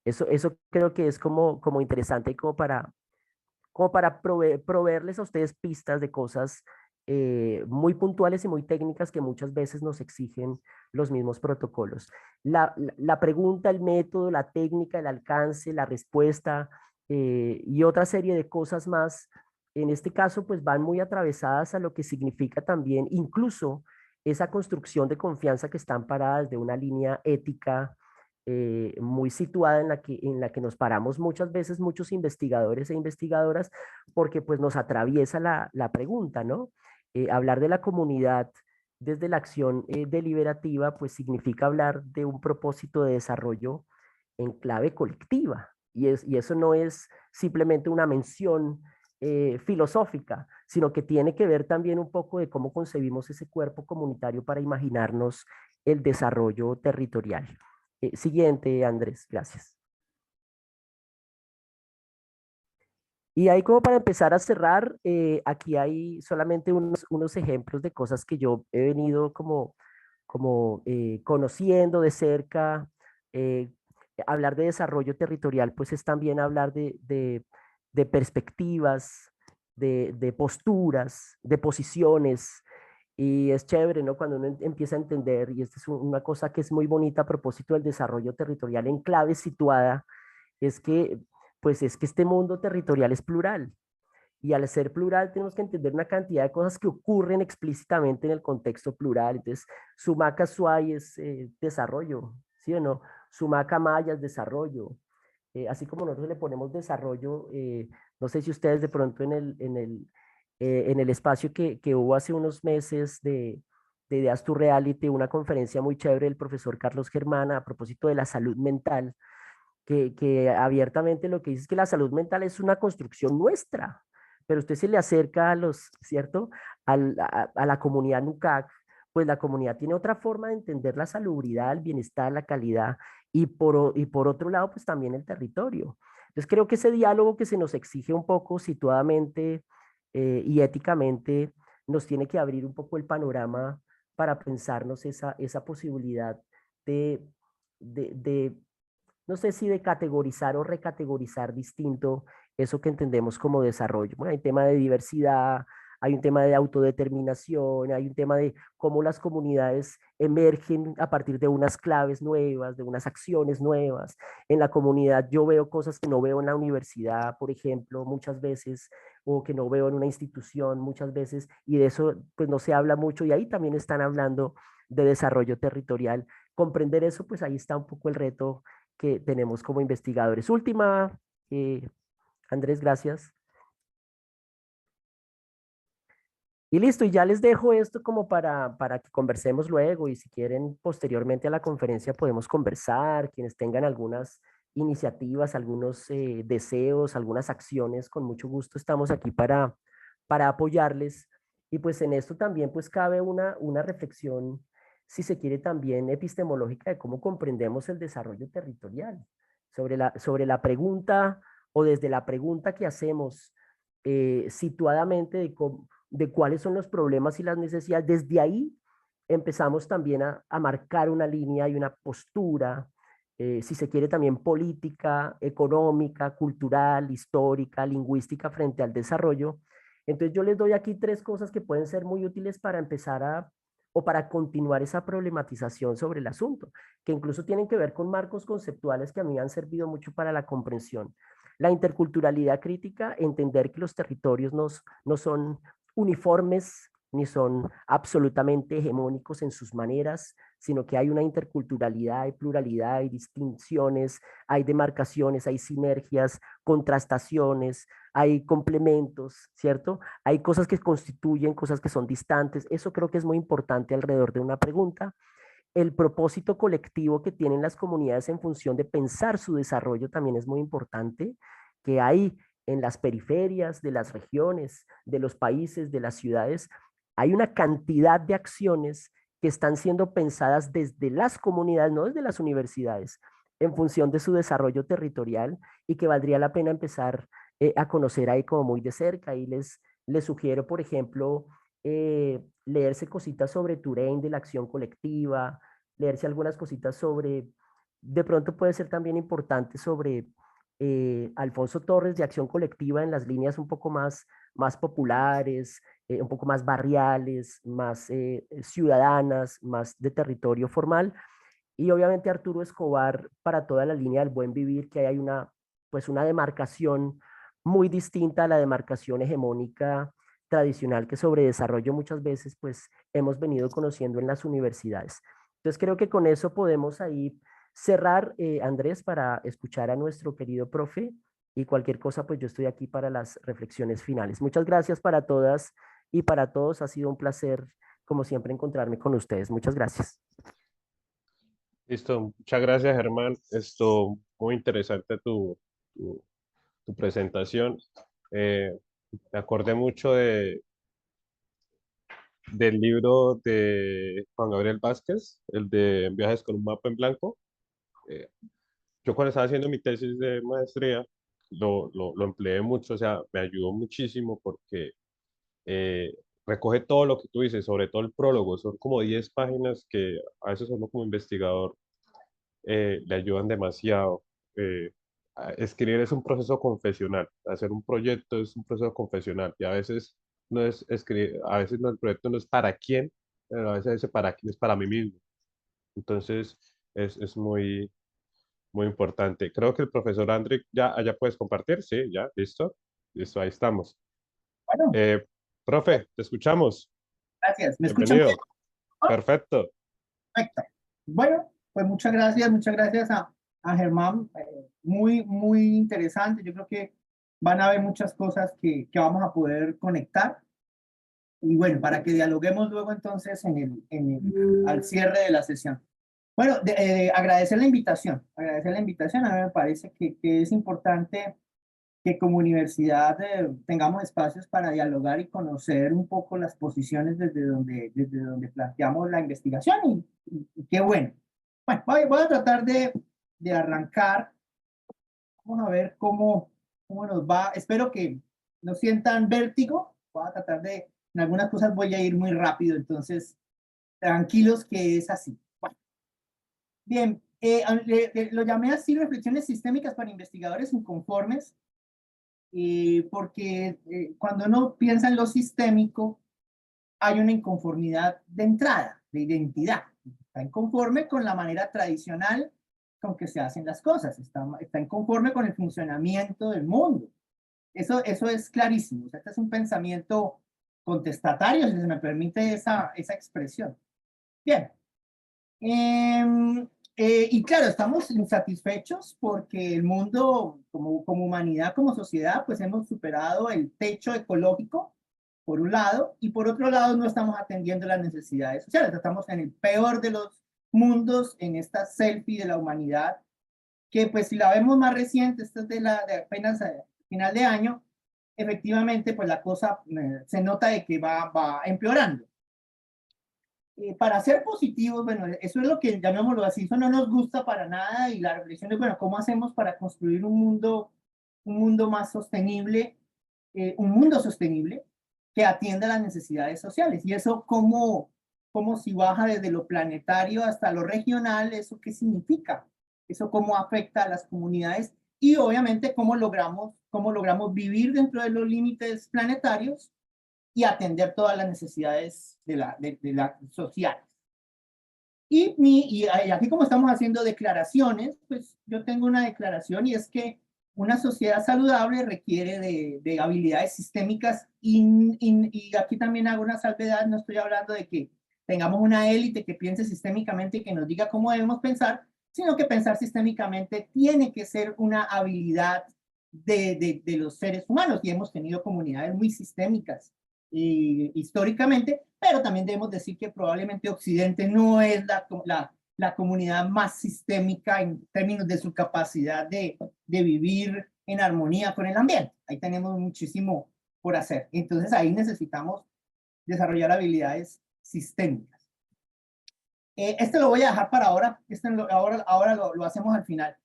Eso creo que es como interesante y como para proveerles a ustedes pistas de cosas muy puntuales y muy técnicas que muchas veces nos exigen los mismos protocolos. La pregunta, el método, la técnica, el alcance, la respuesta y otra serie de cosas más, en este caso, pues van muy atravesadas a lo que significa también incluso esa construcción de confianza que están paradas de una línea ética muy situada en la que nos paramos muchas veces muchos investigadores e investigadoras porque pues nos atraviesa la pregunta, ¿no? Hablar de la comunidad desde la acción deliberativa pues significa hablar de un propósito de desarrollo en clave colectiva y eso no es simplemente una mención filosófica, sino que tiene que ver también un poco de cómo concebimos ese cuerpo comunitario para imaginarnos el desarrollo territorial. Siguiente, Andrés, gracias. Y ahí como para empezar a cerrar, aquí hay solamente unos ejemplos de cosas que yo he venido como conociendo de cerca. eh, Hablar de desarrollo territorial, pues es también hablar de perspectivas, de posturas, de posiciones. Y es chévere, ¿no? Cuando uno empieza a entender, y esta es una cosa que es muy bonita a propósito del desarrollo territorial en clave situada, es que, pues es que este mundo territorial es plural. Y al ser plural tenemos que entender una cantidad de cosas que ocurren explícitamente en el contexto plural. Entonces, Sumaca Suay es desarrollo, ¿sí o no? Sumaca Maya es desarrollo. Así como nosotros le ponemos desarrollo, no sé si ustedes de pronto en el espacio que hubo hace unos meses de Ideas to Reality, una conferencia muy chévere del profesor Carlos Germana a propósito de la salud mental, que abiertamente lo que dice es que la salud mental es una construcción nuestra, pero usted se le acerca ¿cierto? A la comunidad NUCAC, pues la comunidad tiene otra forma de entender la salubridad, el bienestar, la calidad, y por otro lado, pues también el territorio. Entonces creo que ese diálogo que se nos exige un poco situadamente y éticamente, nos tiene que abrir un poco el panorama para pensarnos esa posibilidad de, de no sé si de categorizar o recategorizar distinto eso que entendemos como desarrollo. Bueno, hay un tema de diversidad, hay un tema de autodeterminación, hay un tema de cómo las comunidades emergen a partir de unas claves nuevas, de unas acciones nuevas. En la comunidad yo veo cosas que no veo en la universidad, por ejemplo, muchas veces, o que no veo en una institución muchas veces, y de eso pues no se habla mucho, y ahí también están hablando de desarrollo territorial. Comprender eso, pues ahí está un poco el reto que tenemos como investigadores. Última, Andrés, gracias. Y listo, y ya les dejo esto como para que conversemos luego y si quieren posteriormente a la conferencia podemos conversar, quienes tengan algunas iniciativas, algunos deseos, algunas acciones, con mucho gusto estamos aquí para apoyarles. Y pues en esto también pues cabe una reflexión, si se quiere también epistemológica, de cómo comprendemos el desarrollo territorial, sobre la pregunta o desde la pregunta que hacemos situadamente de cuáles son los problemas y las necesidades. Desde ahí empezamos también a marcar una línea y una postura, si se quiere también política, económica, cultural, histórica, lingüística frente al desarrollo. Entonces yo les doy aquí tres cosas que pueden ser muy útiles para empezar o para continuar esa problematización sobre el asunto, que incluso tienen que ver con marcos conceptuales que a mí han servido mucho para la comprensión. La interculturalidad crítica, entender que los territorios no son uniformes ni son absolutamente hegemónicos en sus maneras, sino que hay una interculturalidad, hay pluralidad, hay distinciones, hay demarcaciones, hay sinergias, contrastaciones, hay complementos, ¿cierto? Hay cosas que constituyen, cosas que son distantes. Eso creo que es muy importante alrededor de una pregunta. El propósito colectivo que tienen las comunidades en función de pensar su desarrollo también es muy importante, que hay en las periferias de las regiones, de los países, de las ciudades, hay una cantidad de acciones que están siendo pensadas desde las comunidades, no desde las universidades, en función de su desarrollo territorial y que valdría la pena empezar a conocer ahí como muy de cerca. Y les sugiero, por ejemplo, leerse cositas sobre Touraine de la acción colectiva, leerse algunas cositas sobre, de pronto puede ser también importante sobre Alfonso Torres de acción colectiva en las líneas un poco más populares, un poco más barriales, más ciudadanas, más de territorio formal. Y obviamente Arturo Escobar para toda la línea del buen vivir, que hay pues una demarcación muy distinta a la demarcación hegemónica tradicional que sobre desarrollo muchas veces pues hemos venido conociendo en las universidades. Entonces creo que con eso podemos ahí cerrar, Andrés, para escuchar a nuestro querido profe y cualquier cosa pues yo estoy aquí para las reflexiones finales. Muchas gracias para todas y para todos. Ha sido un placer como siempre encontrarme con ustedes. Muchas gracias. Listo, muchas gracias, Germán. Esto, muy interesante tu presentación. Me acordé mucho del libro de Juan Gabriel Vázquez, el de Viajes con un mapa en blanco. Eh, yo cuando estaba haciendo mi tesis de maestría, lo empleé mucho, o sea, me ayudó muchísimo porque eh, recoge todo lo que tú dices, sobre todo el prólogo. Son como 10 páginas que a veces uno como investigador le ayudan demasiado. Escribir es un proceso confesional, hacer un proyecto es un proceso confesional y a veces no es escribir, a veces no, el proyecto no es para quién, pero a veces ese para quién es para mí mismo. Entonces es muy, muy importante. Creo que el profesor Andrick ya puedes compartir, sí, ya, listo, listo, ahí estamos. Bueno, Eh, Profe, te escuchamos. gracias. ¿Me escuchan bien? Bienvenido. Perfecto. Perfecto. Bueno, pues muchas gracias a Germán. Muy, muy interesante. Yo creo que van a haber muchas cosas que vamos a poder conectar. Y bueno, para que dialoguemos luego entonces al cierre de la sesión. Bueno, agradecer la invitación. Agradecer la invitación. A mí me parece que es importante que como universidad tengamos espacios para dialogar y conocer un poco las posiciones desde donde planteamos la investigación y qué bueno. Bueno, voy a tratar de arrancar. Vamos a ver cómo nos va. Espero que no sientan vértigo. Voy a tratar en algunas cosas voy a ir muy rápido, entonces tranquilos que es así. Bueno, bien, lo llamé así reflexiones sistémicas para investigadores inconformes porque cuando uno piensa en lo sistémico, hay una inconformidad de entrada, de identidad. Está inconforme con la manera tradicional con que se hacen las cosas, está inconforme con el funcionamiento del mundo. Eso es clarísimo. O sea, este es un pensamiento contestatario, si se me permite esa expresión. Bien. Y claro, estamos insatisfechos porque el mundo, como humanidad, como sociedad, pues hemos superado el techo ecológico, por un lado, y por otro lado no estamos atendiendo las necesidades sociales. Estamos en el peor de los mundos, en esta selfie de la humanidad, que pues si la vemos más reciente, esta es de apenas final de año, efectivamente pues la cosa se nota de que va empeorando. Para ser positivos, bueno, eso es lo que llamémoslo así, eso no nos gusta para nada y la reflexión es, bueno, ¿cómo hacemos para construir un mundo más sostenible, un mundo sostenible que atienda las necesidades sociales? Y eso, ¿cómo si baja desde lo planetario hasta lo regional, eso qué significa? Eso cómo afecta a las comunidades y obviamente cómo logramos vivir dentro de los límites planetarios y atender todas las necesidades sociales. Y aquí como estamos haciendo declaraciones, pues yo tengo una declaración y es que una sociedad saludable requiere de habilidades sistémicas y aquí también hago una salvedad, no estoy hablando de que tengamos una élite que piense sistémicamente y que nos diga cómo debemos pensar, sino que pensar sistémicamente tiene que ser una habilidad de los seres humanos, y hemos tenido comunidades muy sistémicas históricamente, pero también debemos decir que probablemente Occidente no es la comunidad más sistémica en términos de su capacidad de vivir en armonía con el ambiente. Ahí tenemos muchísimo por hacer. Entonces ahí necesitamos desarrollar habilidades sistémicas. Este lo voy a dejar para ahora, ahora lo hacemos al final.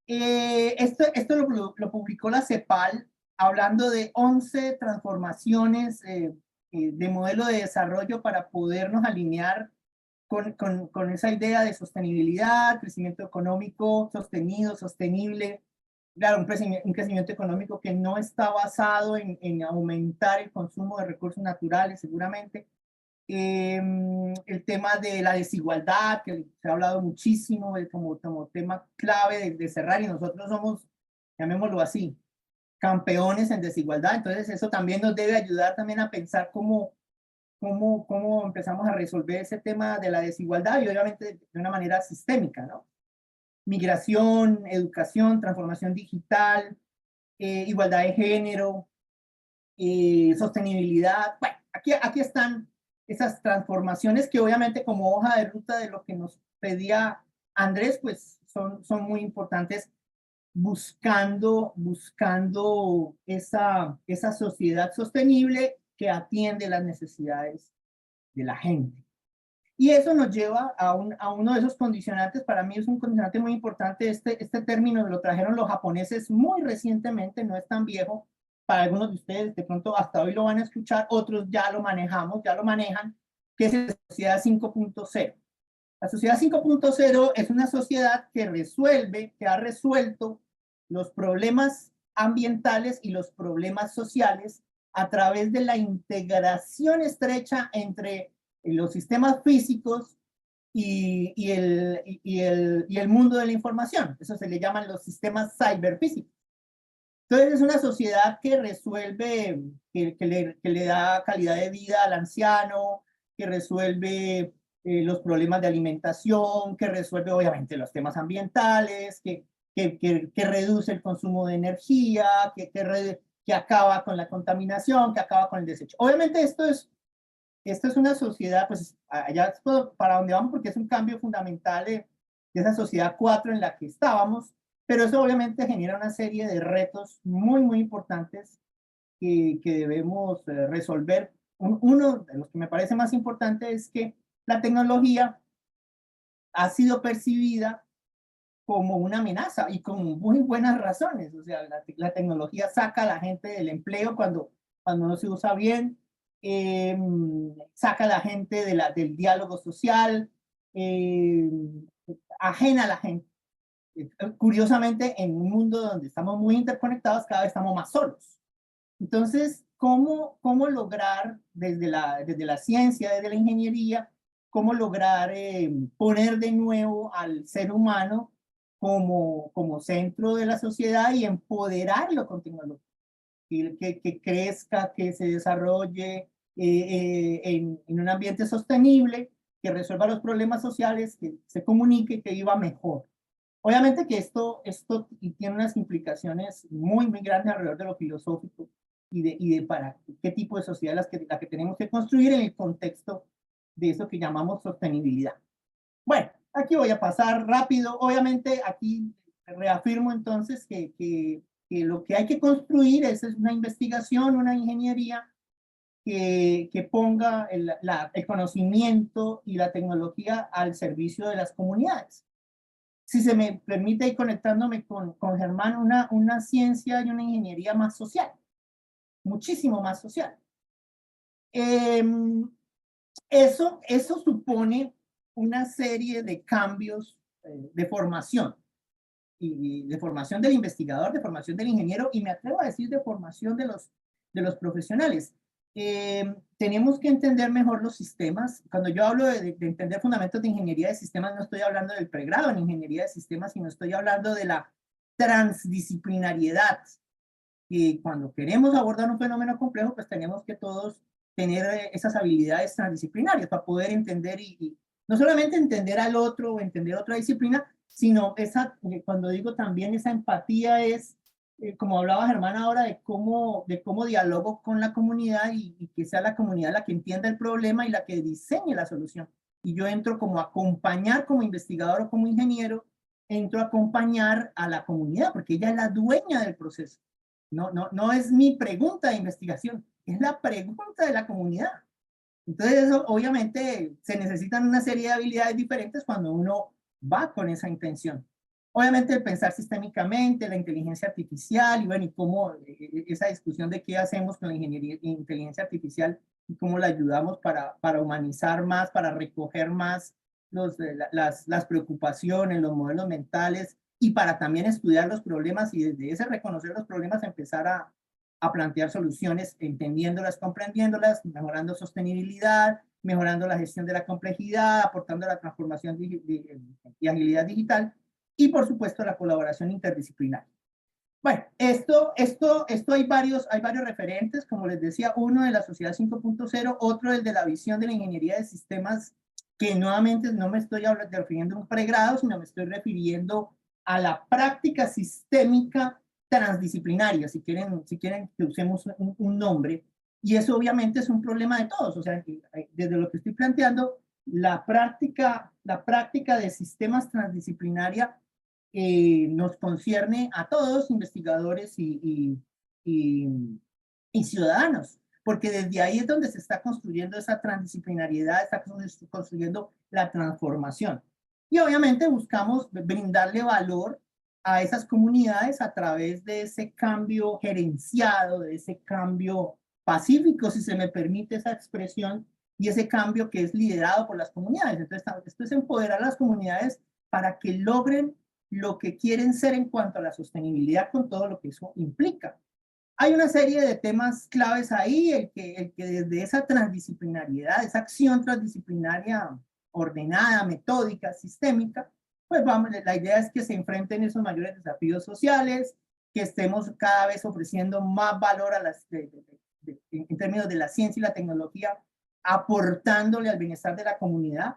Esto lo publicó la CEPAL, hablando de 11 transformaciones de modelo de desarrollo para podernos alinear con esa idea de sostenibilidad, crecimiento económico sostenido, sostenible. Claro, un crecimiento económico que no está basado en aumentar el consumo de recursos naturales, seguramente. El tema de la desigualdad, que se ha hablado muchísimo como tema clave de cerrar, y nosotros somos, llamémoslo así, campeones en desigualdad. Entonces eso también nos debe ayudar también a pensar cómo empezamos a resolver ese tema de la desigualdad, y obviamente de una manera sistémica, ¿no? Migración, educación, transformación digital, igualdad de género, sostenibilidad. Bueno, aquí están esas transformaciones que obviamente como hoja de ruta de lo que nos pedía Andrés, pues son muy importantes, buscando esa sociedad sostenible que atiende las necesidades de la gente. Y eso nos lleva a uno de esos condicionantes. Para mí es un condicionante muy importante. Este término lo trajeron los japoneses muy recientemente, no es tan viejo. Para algunos de ustedes, de pronto hasta hoy lo van a escuchar, otros ya lo manejamos, ya lo manejan, que es la sociedad 5.0. La sociedad 5.0 es una sociedad que ha resuelto los problemas ambientales y los problemas sociales a través de la integración estrecha entre los sistemas físicos y el mundo de la información. Eso se le llaman los sistemas ciberfísicos. Entonces es una sociedad que resuelve, que le da calidad de vida al anciano, que resuelve los problemas de alimentación, que resuelve obviamente los temas ambientales, que reduce el consumo de energía, que acaba con la contaminación, que acaba con el desecho. Obviamente esto es una sociedad, pues allá es para donde vamos, porque es un cambio fundamental de esa sociedad 4 en la que estábamos, pero eso obviamente genera una serie de retos muy, muy importantes que debemos resolver. Uno de los que me parece más importante es que la tecnología ha sido percibida como una amenaza, y con muy buenas razones. O sea, la tecnología saca a la gente del empleo cuando no se usa bien, saca a la gente del diálogo social, ajena a la gente. Curiosamente, en un mundo donde estamos muy interconectados, cada vez estamos más solos. Entonces, ¿cómo lograr desde la ciencia, desde la ingeniería, cómo lograr poner de nuevo al ser humano como centro de la sociedad y empoderarlo con tecnología? Que crezca, que se desarrolle en un ambiente sostenible, que resuelva los problemas sociales, que se comunique, que viva mejor. Obviamente que esto tiene unas implicaciones muy, muy grandes alrededor de lo filosófico y de para qué tipo de sociedad la que tenemos que construir en el contexto de eso que llamamos sostenibilidad. Bueno, aquí voy a pasar rápido. Obviamente aquí reafirmo entonces que lo que hay que construir es una investigación, una ingeniería que ponga el conocimiento y la tecnología al servicio de las comunidades. Si se me permite ir conectándome con Germán, una ciencia y una ingeniería más social, muchísimo más social. Eso supone una serie de cambios de formación, y de formación del investigador, de formación del ingeniero, y me atrevo a decir de formación de los profesionales. Tenemos que entender mejor los sistemas. Cuando yo hablo de entender fundamentos de ingeniería de sistemas, no estoy hablando del pregrado en ingeniería de sistemas, sino estoy hablando de la transdisciplinariedad. Y cuando queremos abordar un fenómeno complejo, pues tenemos que todos tener esas habilidades transdisciplinarias para poder entender y no solamente entender al otro o entender otra disciplina, sino cuando digo también esa empatía es, como hablaba Germán ahora, de cómo dialogo con la comunidad y que sea la comunidad la que entienda el problema y la que diseñe la solución. Y yo entro como a acompañar como investigador o como ingeniero, entro a acompañar a la comunidad, porque ella es la dueña del proceso. No es mi pregunta de investigación, es la pregunta de la comunidad. Entonces, eso, obviamente, se necesitan una serie de habilidades diferentes cuando uno va con esa intención. Obviamente, el pensar sistémicamente, la inteligencia artificial, y bueno, y cómo esa discusión de qué hacemos con la ingeniería e inteligencia artificial y cómo la ayudamos para humanizar más, para recoger más las preocupaciones, los modelos mentales, y para también estudiar los problemas y desde ese reconocer los problemas empezar a plantear soluciones, entendiéndolas, comprendiéndolas, mejorando sostenibilidad, mejorando la gestión de la complejidad, aportando la transformación y agilidad digital, y por supuesto la colaboración interdisciplinaria. Bueno, esto hay varios referentes, como les decía, uno de la Sociedad 5.0, otro el de la visión de la ingeniería de sistemas, que nuevamente no me estoy refiriendo a un pregrado, sino me estoy refiriendo a la práctica sistémica transdisciplinaria, si quieren que usemos un nombre, y eso obviamente es un problema de todos, o sea, desde lo que estoy planteando, la práctica de sistemas transdisciplinaria nos concierne a todos, investigadores y ciudadanos, porque desde ahí es donde se está construyendo esa transdisciplinariedad, está construyendo la transformación. Y obviamente buscamos brindarle valor a esas comunidades a través de ese cambio gerenciado, de ese cambio pacífico, si se me permite esa expresión, y ese cambio que es liderado por las comunidades. Entonces, esto es empoderar a las comunidades para que logren lo que quieren ser en cuanto a la sostenibilidad con todo lo que eso implica. Hay una serie de temas claves ahí, el que desde esa transdisciplinariedad, esa acción transdisciplinaria ordenada, metódica, sistémica, pues vamos, la idea es que se enfrenten esos mayores desafíos sociales, que estemos cada vez ofreciendo más valor a en términos de la ciencia y la tecnología, aportándole al bienestar de la comunidad.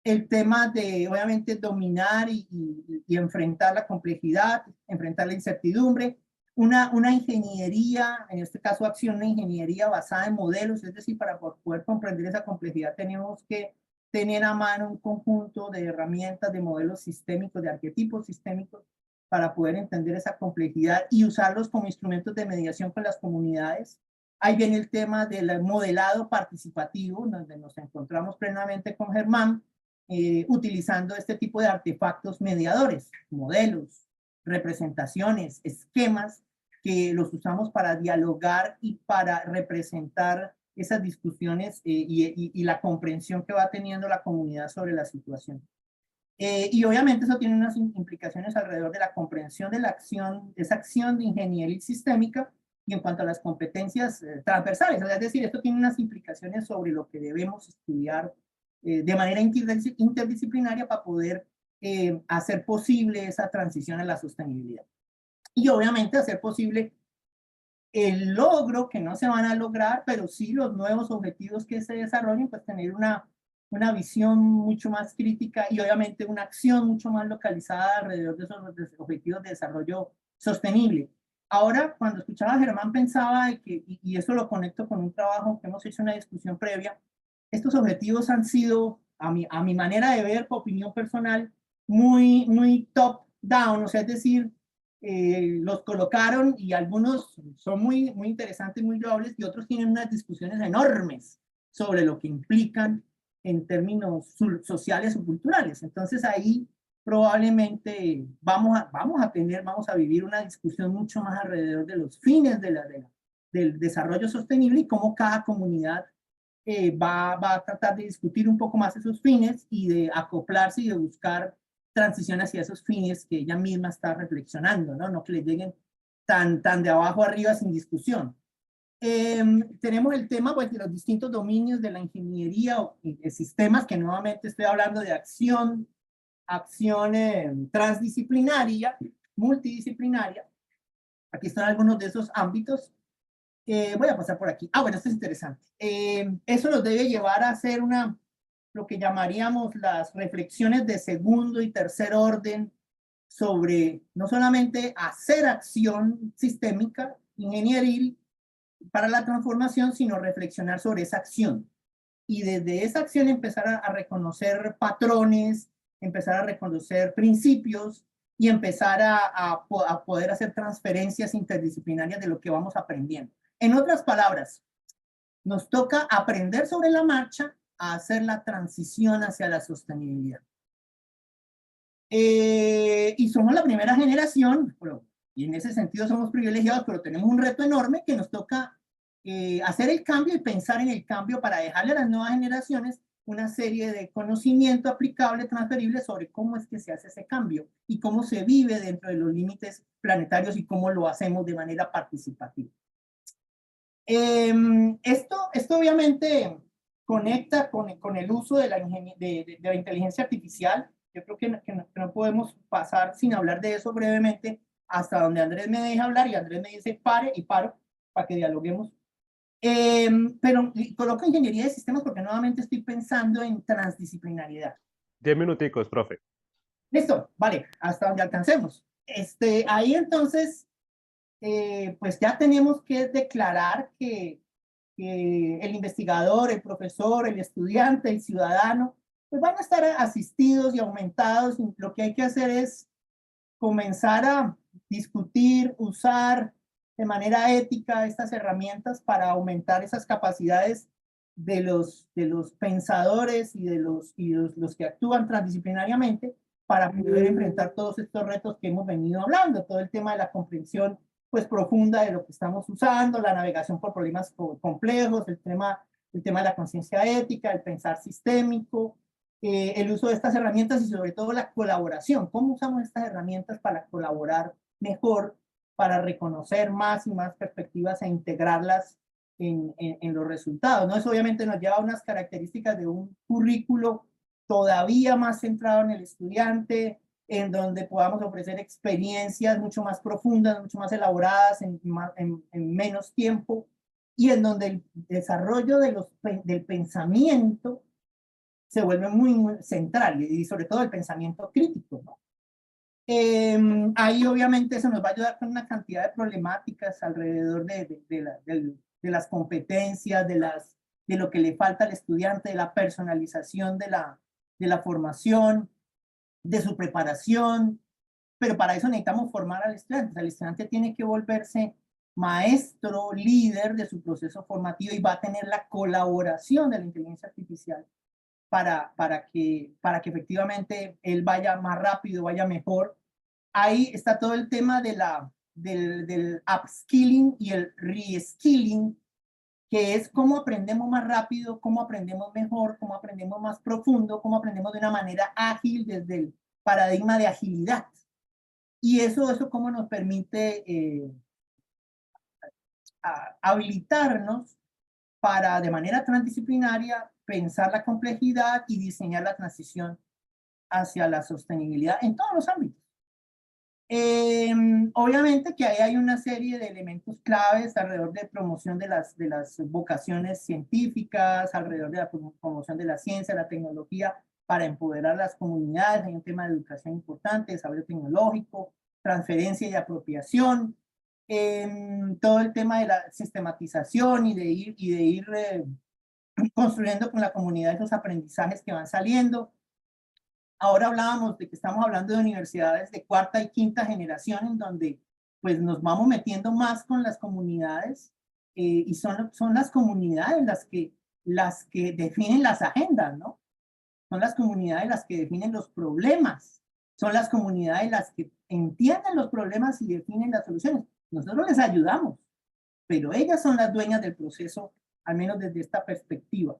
El tema de, obviamente, dominar y enfrentar la complejidad, enfrentar la incertidumbre, una ingeniería, en este caso acción de ingeniería basada en modelos, es decir, para poder comprender esa complejidad tenemos que tener a mano un conjunto de herramientas, de modelos sistémicos, de arquetipos sistémicos, para poder entender esa complejidad y usarlos como instrumentos de mediación con las comunidades. Ahí viene el tema del modelado participativo, donde nos encontramos plenamente con Germán, utilizando este tipo de artefactos mediadores, modelos, representaciones, esquemas, que los usamos para dialogar y para representar esas discusiones y la comprensión que va teniendo la comunidad sobre la situación. Y obviamente eso tiene unas implicaciones alrededor de la comprensión de la acción, esa acción de ingeniería sistémica y en cuanto a las competencias transversales. Es decir, esto tiene unas implicaciones sobre lo que debemos estudiar de manera interdisciplinaria para poder hacer posible esa transición a la sostenibilidad. Y obviamente hacer posible el logro que no se van a lograr, pero sí los nuevos objetivos que se desarrollen, pues tener una visión mucho más crítica y obviamente una acción mucho más localizada alrededor de esos objetivos de desarrollo sostenible. Ahora, cuando escuchaba a Germán, pensaba que, y eso lo conecto con un trabajo que hemos hecho en una discusión previa, estos objetivos han sido, a mi manera de ver, por opinión personal, muy top down, o sea, es decir, los colocaron y algunos son muy interesantes, muy loables, y otros tienen unas discusiones enormes sobre lo que implican en términos sociales o culturales. Entonces ahí probablemente vamos a vivir una discusión mucho más alrededor de los fines del desarrollo sostenible y cómo cada comunidad va a tratar de discutir un poco más esos fines y de acoplarse y de buscar transición hacia esos fines que ella misma está reflexionando, no que le lleguen tan de abajo arriba sin discusión. Tenemos el tema pues, de los distintos dominios de la ingeniería o de sistemas, que nuevamente estoy hablando de acción transdisciplinaria, multidisciplinaria. Aquí están algunos de esos ámbitos. Voy a pasar por aquí. Ah, bueno, esto es interesante. Eso nos debe llevar a hacer lo que llamaríamos las reflexiones de segundo y tercer orden sobre no solamente hacer acción sistémica, ingenieril para la transformación, sino reflexionar sobre esa acción. Y desde esa acción empezar a reconocer patrones, empezar a reconocer principios y empezar a poder hacer transferencias interdisciplinarias de lo que vamos aprendiendo. En otras palabras, nos toca aprender sobre la marcha a hacer la transición hacia la sostenibilidad. Y somos la primera generación, y en ese sentido somos privilegiados, pero tenemos un reto enorme que nos toca hacer el cambio y pensar en el cambio para dejarle a las nuevas generaciones una serie de conocimiento aplicable, transferible sobre cómo es que se hace ese cambio y cómo se vive dentro de los límites planetarios y cómo lo hacemos de manera participativa. Esto obviamente conecta con el uso de la inteligencia artificial. Yo creo que no podemos pasar sin hablar de eso brevemente hasta donde Andrés me deja hablar y Andrés me dice pare y paro para que dialoguemos. Pero coloco ingeniería de sistemas porque nuevamente estoy pensando en transdisciplinariedad. 10 minuticos, profe. Listo, vale, hasta donde alcancemos. Ahí entonces, pues ya tenemos que declarar que el investigador, el profesor, el estudiante, el ciudadano, pues van a estar asistidos y aumentados. Y lo que hay que hacer es comenzar a discutir, usar de manera ética estas herramientas para aumentar esas capacidades de los pensadores y de los que actúan transdisciplinariamente para poder enfrentar todos estos retos que hemos venido hablando, todo el tema de la comprensión pues profunda de lo que estamos usando, la navegación por problemas complejos, el tema de la conciencia ética, el pensar sistémico, el uso de estas herramientas y sobre todo la colaboración. ¿Cómo usamos estas herramientas para colaborar mejor, para reconocer más y más perspectivas e integrarlas en los resultados? ¿No? Eso obviamente nos lleva a unas características de un currículo todavía más centrado en el estudiante, en donde podamos ofrecer experiencias mucho más profundas, mucho más elaboradas, en menos tiempo, y en donde el desarrollo del pensamiento se vuelve muy central, y sobre todo el pensamiento crítico, ¿no? Ahí obviamente eso nos va a ayudar con una cantidad de problemáticas alrededor de las competencias, de lo que le falta al estudiante, de la personalización de la formación, de su preparación, pero para eso necesitamos formar al estudiante. O sea, el estudiante tiene que volverse maestro, líder de su proceso formativo y va a tener la colaboración de la inteligencia artificial para que efectivamente él vaya más rápido, vaya mejor. Ahí está todo el tema del upskilling y el reskilling, que es cómo aprendemos más rápido, cómo aprendemos mejor, cómo aprendemos más profundo, cómo aprendemos de una manera ágil desde el paradigma de agilidad. Y eso cómo nos permite habilitarnos para, de manera transdisciplinaria, pensar la complejidad y diseñar la transición hacia la sostenibilidad en todos los ámbitos. Obviamente que ahí hay una serie de elementos claves alrededor de promoción de las vocaciones científicas, alrededor de la promoción de la ciencia, la tecnología, para empoderar las comunidades. Hay un tema de educación importante, desarrollo tecnológico, transferencia y apropiación, todo el tema de la sistematización y de ir construyendo con la comunidad esos aprendizajes que van saliendo. Ahora hablábamos de que estamos hablando de universidades de cuarta y quinta generación, en donde pues nos vamos metiendo más con las comunidades, y son las comunidades las que definen las agendas, ¿no? Son las comunidades las que definen los problemas, son las comunidades las que entienden los problemas y definen las soluciones. Nosotros les ayudamos, pero ellas son las dueñas del proceso, al menos desde esta perspectiva.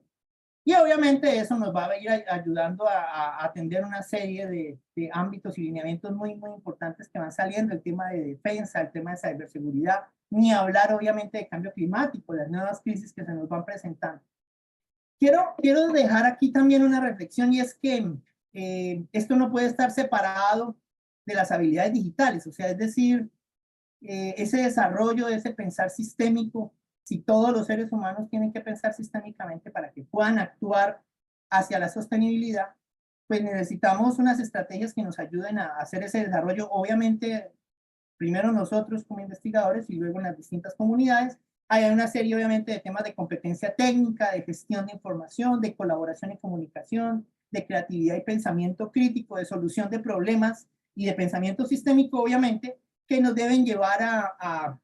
Y obviamente eso nos va a ir ayudando a atender una serie de ámbitos y lineamientos muy importantes que van saliendo, el tema de defensa, el tema de ciberseguridad, ni hablar obviamente de cambio climático, las nuevas crisis que se nos van presentando. Quiero dejar aquí también una reflexión, y es que esto no puede estar separado de las habilidades digitales, o sea, es decir, ese desarrollo, ese pensar sistémico, si todos los seres humanos tienen que pensar sistémicamente para que puedan actuar hacia la sostenibilidad, pues necesitamos unas estrategias que nos ayuden a hacer ese desarrollo, obviamente, primero nosotros como investigadores y luego en las distintas comunidades. Hay una serie, obviamente, de temas de competencia técnica, de gestión de información, de colaboración y comunicación, de creatividad y pensamiento crítico, de solución de problemas y de pensamiento sistémico, obviamente, que nos deben llevar a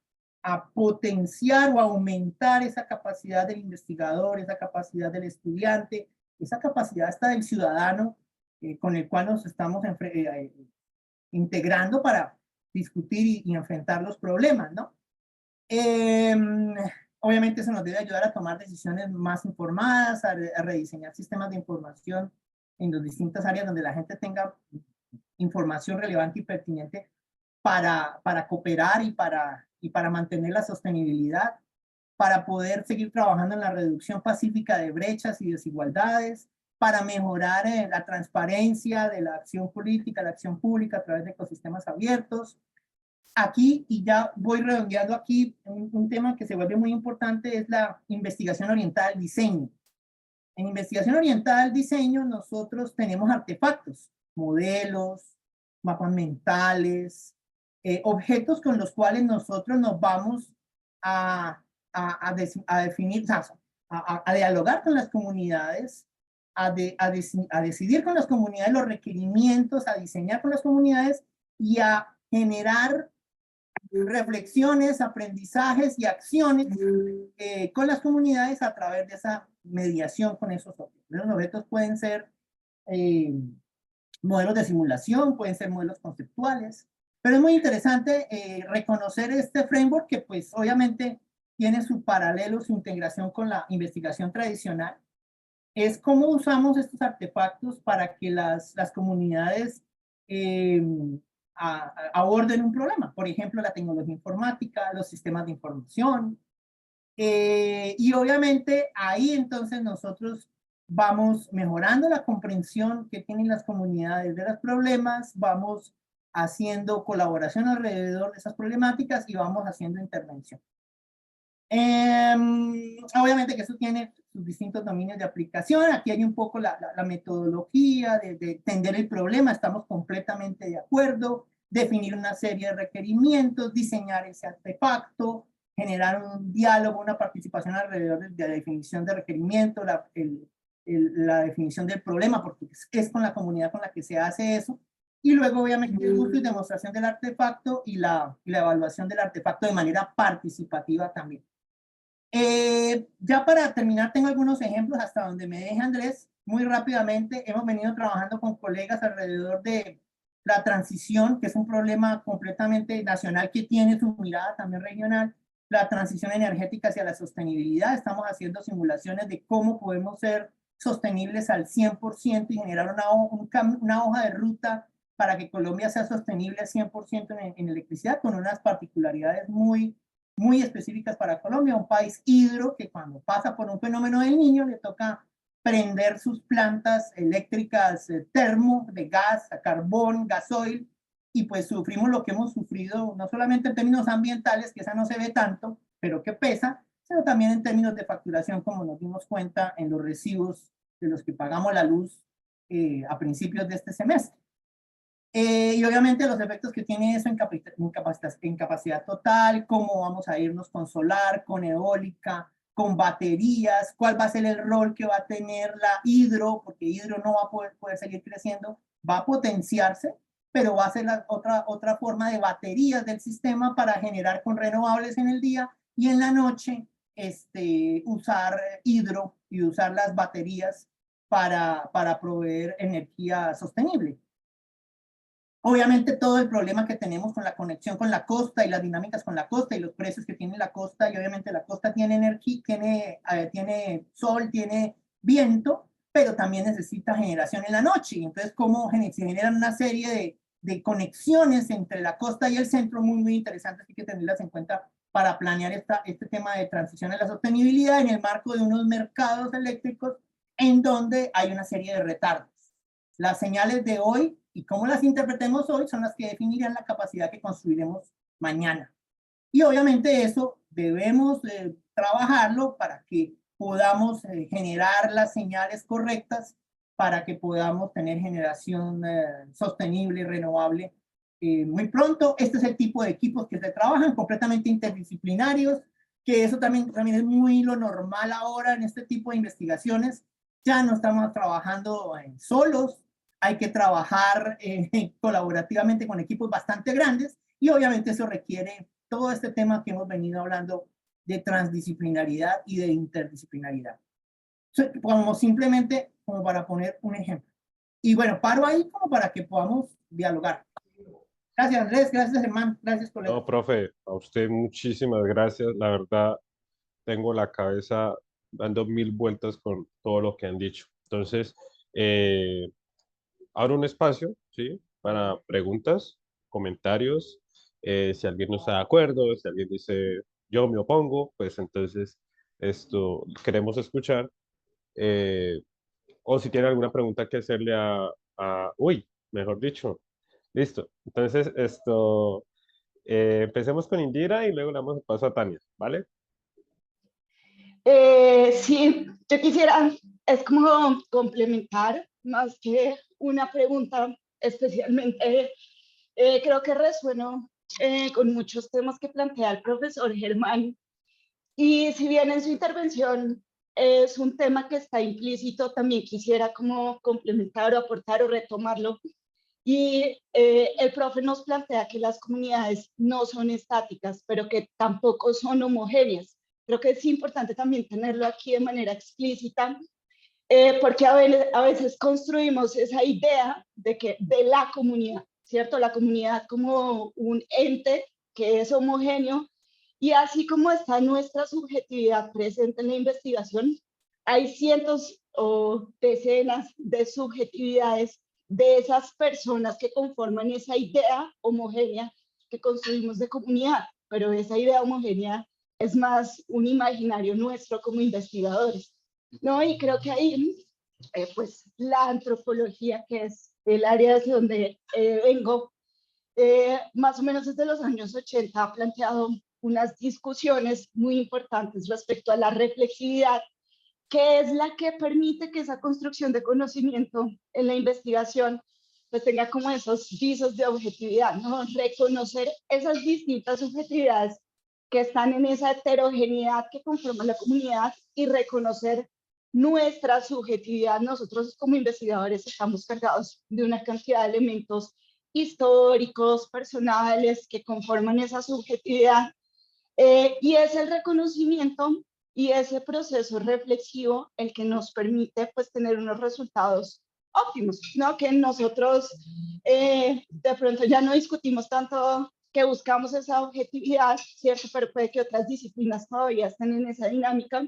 potenciar o aumentar esa capacidad del investigador, esa capacidad del estudiante, esa capacidad hasta del ciudadano con el cual nos estamos integrando para discutir y enfrentar los problemas, ¿no? Obviamente eso nos debe ayudar a tomar decisiones más informadas, a rediseñar sistemas de información en las distintas áreas donde la gente tenga información relevante y pertinente para cooperar y para mantener la sostenibilidad, para poder seguir trabajando en la reducción pacífica de brechas y desigualdades, para mejorar la transparencia de la acción política, la acción pública a través de ecosistemas abiertos. Aquí, y ya voy redondeando aquí, un tema que se vuelve muy importante es la investigación orientada al diseño. En investigación orientada al diseño nosotros tenemos artefactos, modelos, mapas mentales, objetos con los cuales nosotros nos vamos a definir, o sea, a dialogar con las comunidades, a decidir con las comunidades los requerimientos, a diseñar con las comunidades y a generar reflexiones, aprendizajes y acciones con las comunidades a través de esa mediación con esos objetos. Los objetos pueden ser modelos de simulación, pueden ser modelos conceptuales, pero es muy interesante reconocer este framework que pues obviamente tiene su paralelo, su integración con la investigación tradicional. Es cómo usamos estos artefactos para que las comunidades aborden un problema. Por ejemplo, la tecnología informática, los sistemas de información. Y obviamente ahí entonces nosotros vamos mejorando la comprensión que tienen las comunidades de los problemas, vamos haciendo colaboración alrededor de esas problemáticas y vamos haciendo intervención. Obviamente que eso tiene sus distintos dominios de aplicación. Aquí hay un poco la metodología de entender el problema, estamos completamente de acuerdo, definir una serie de requerimientos, diseñar ese artefacto, generar un diálogo, una participación alrededor de la definición de requerimiento, la definición del problema, porque es con la comunidad con la que se hace eso, y luego obviamente el uso y demostración del artefacto y la evaluación del artefacto de manera participativa también. Ya para terminar, tengo algunos ejemplos hasta donde me deje Andrés. Muy rápidamente, hemos venido trabajando con colegas alrededor de la transición, que es un problema completamente nacional que tiene su mirada también regional, la transición energética hacia la sostenibilidad. Estamos haciendo simulaciones de cómo podemos ser sostenibles al 100% y generar una hoja de ruta para que Colombia sea sostenible al 100% en electricidad, con unas particularidades muy específicas para Colombia, un país hidro que cuando pasa por un fenómeno del Niño le toca prender sus plantas eléctricas termo, de gas, a carbón, gasoil, y pues sufrimos lo que hemos sufrido, no solamente en términos ambientales, que esa no se ve tanto, pero que pesa, sino también en términos de facturación, como nos dimos cuenta en los recibos de los que pagamos la luz a principios de este semestre. Y obviamente los efectos que tiene eso en capacidad total, cómo vamos a irnos con solar, con eólica, con baterías, cuál va a ser el rol que va a tener la hidro, porque hidro no va a poder seguir creciendo, va a potenciarse, pero va a ser otra forma de baterías del sistema para generar con renovables en el día y en la noche usar hidro y usar las baterías para proveer energía sostenible. Obviamente todo el problema que tenemos con la conexión con la costa y las dinámicas con la costa y los precios que tiene la costa, y obviamente la costa tiene energía, tiene sol, tiene viento, pero también necesita generación en la noche. Entonces, cómo se generan una serie de conexiones entre la costa y el centro muy interesantes que hay que tenerlas en cuenta para planear este tema de transición a la sostenibilidad en el marco de unos mercados eléctricos en donde hay una serie de retardos. Las señales de hoy y cómo las interpretemos hoy son las que definirán la capacidad que construiremos mañana. Y obviamente eso debemos trabajarlo para que podamos generar las señales correctas para que podamos tener generación sostenible y renovable muy pronto. Este es el tipo de equipos que se trabajan, completamente interdisciplinarios, que eso también es muy lo normal ahora en este tipo de investigaciones. Ya no estamos trabajando solos, hay que trabajar colaborativamente con equipos bastante grandes y obviamente eso requiere todo este tema que hemos venido hablando de transdisciplinaridad y de interdisciplinaridad. Como simplemente como para poner un ejemplo. Y bueno, paro ahí como para que podamos dialogar. Gracias Andrés, gracias Germán, gracias colega. No, profe, a usted muchísimas gracias. La verdad, tengo la cabeza dando mil vueltas con todo lo que han dicho. Entonces, eh, abro un espacio, ¿sí? Para preguntas, comentarios. Si alguien no está de acuerdo, si alguien dice yo me opongo, pues entonces esto queremos escuchar. Eh, o si tiene alguna pregunta que hacerle uy, mejor dicho. Listo. Entonces, empecemos con Indira y luego le damos el paso a Tania, ¿vale? Sí, yo quisiera, es como complementar más que una pregunta, especialmente creo que resueno con muchos temas que plantea el profesor Germán. Y si bien en su intervención es un tema que está implícito, también quisiera como complementar o aportar o retomarlo. Y el profe nos plantea que las comunidades no son estáticas, pero que tampoco son homogéneas. Creo que es importante también tenerlo aquí de manera explícita, porque a veces construimos esa idea de la comunidad, ¿cierto? La comunidad como un ente que es homogéneo, y así como está nuestra subjetividad presente en la investigación, hay cientos o decenas de subjetividades de esas personas que conforman esa idea homogénea que construimos de comunidad, pero esa idea homogénea es más un imaginario nuestro como investigadores, ¿no? Y creo que ahí, pues, la antropología, que es el área desde donde vengo, más o menos desde los años 80 ha planteado unas discusiones muy importantes respecto a la reflexividad, que es la que permite que esa construcción de conocimiento en la investigación pues tenga como esos visos de objetividad, ¿no? Reconocer esas distintas subjetividades que están en esa heterogeneidad que conforma la comunidad y reconocer nuestra subjetividad. Nosotros como investigadores estamos cargados de una cantidad de elementos históricos, personales, que conforman esa subjetividad, y es el reconocimiento y ese proceso reflexivo el que nos permite pues tener unos resultados óptimos, ¿no? Que nosotros de pronto ya no discutimos tanto que buscamos esa objetividad, ¿cierto? Pero puede que otras disciplinas todavía estén en esa dinámica,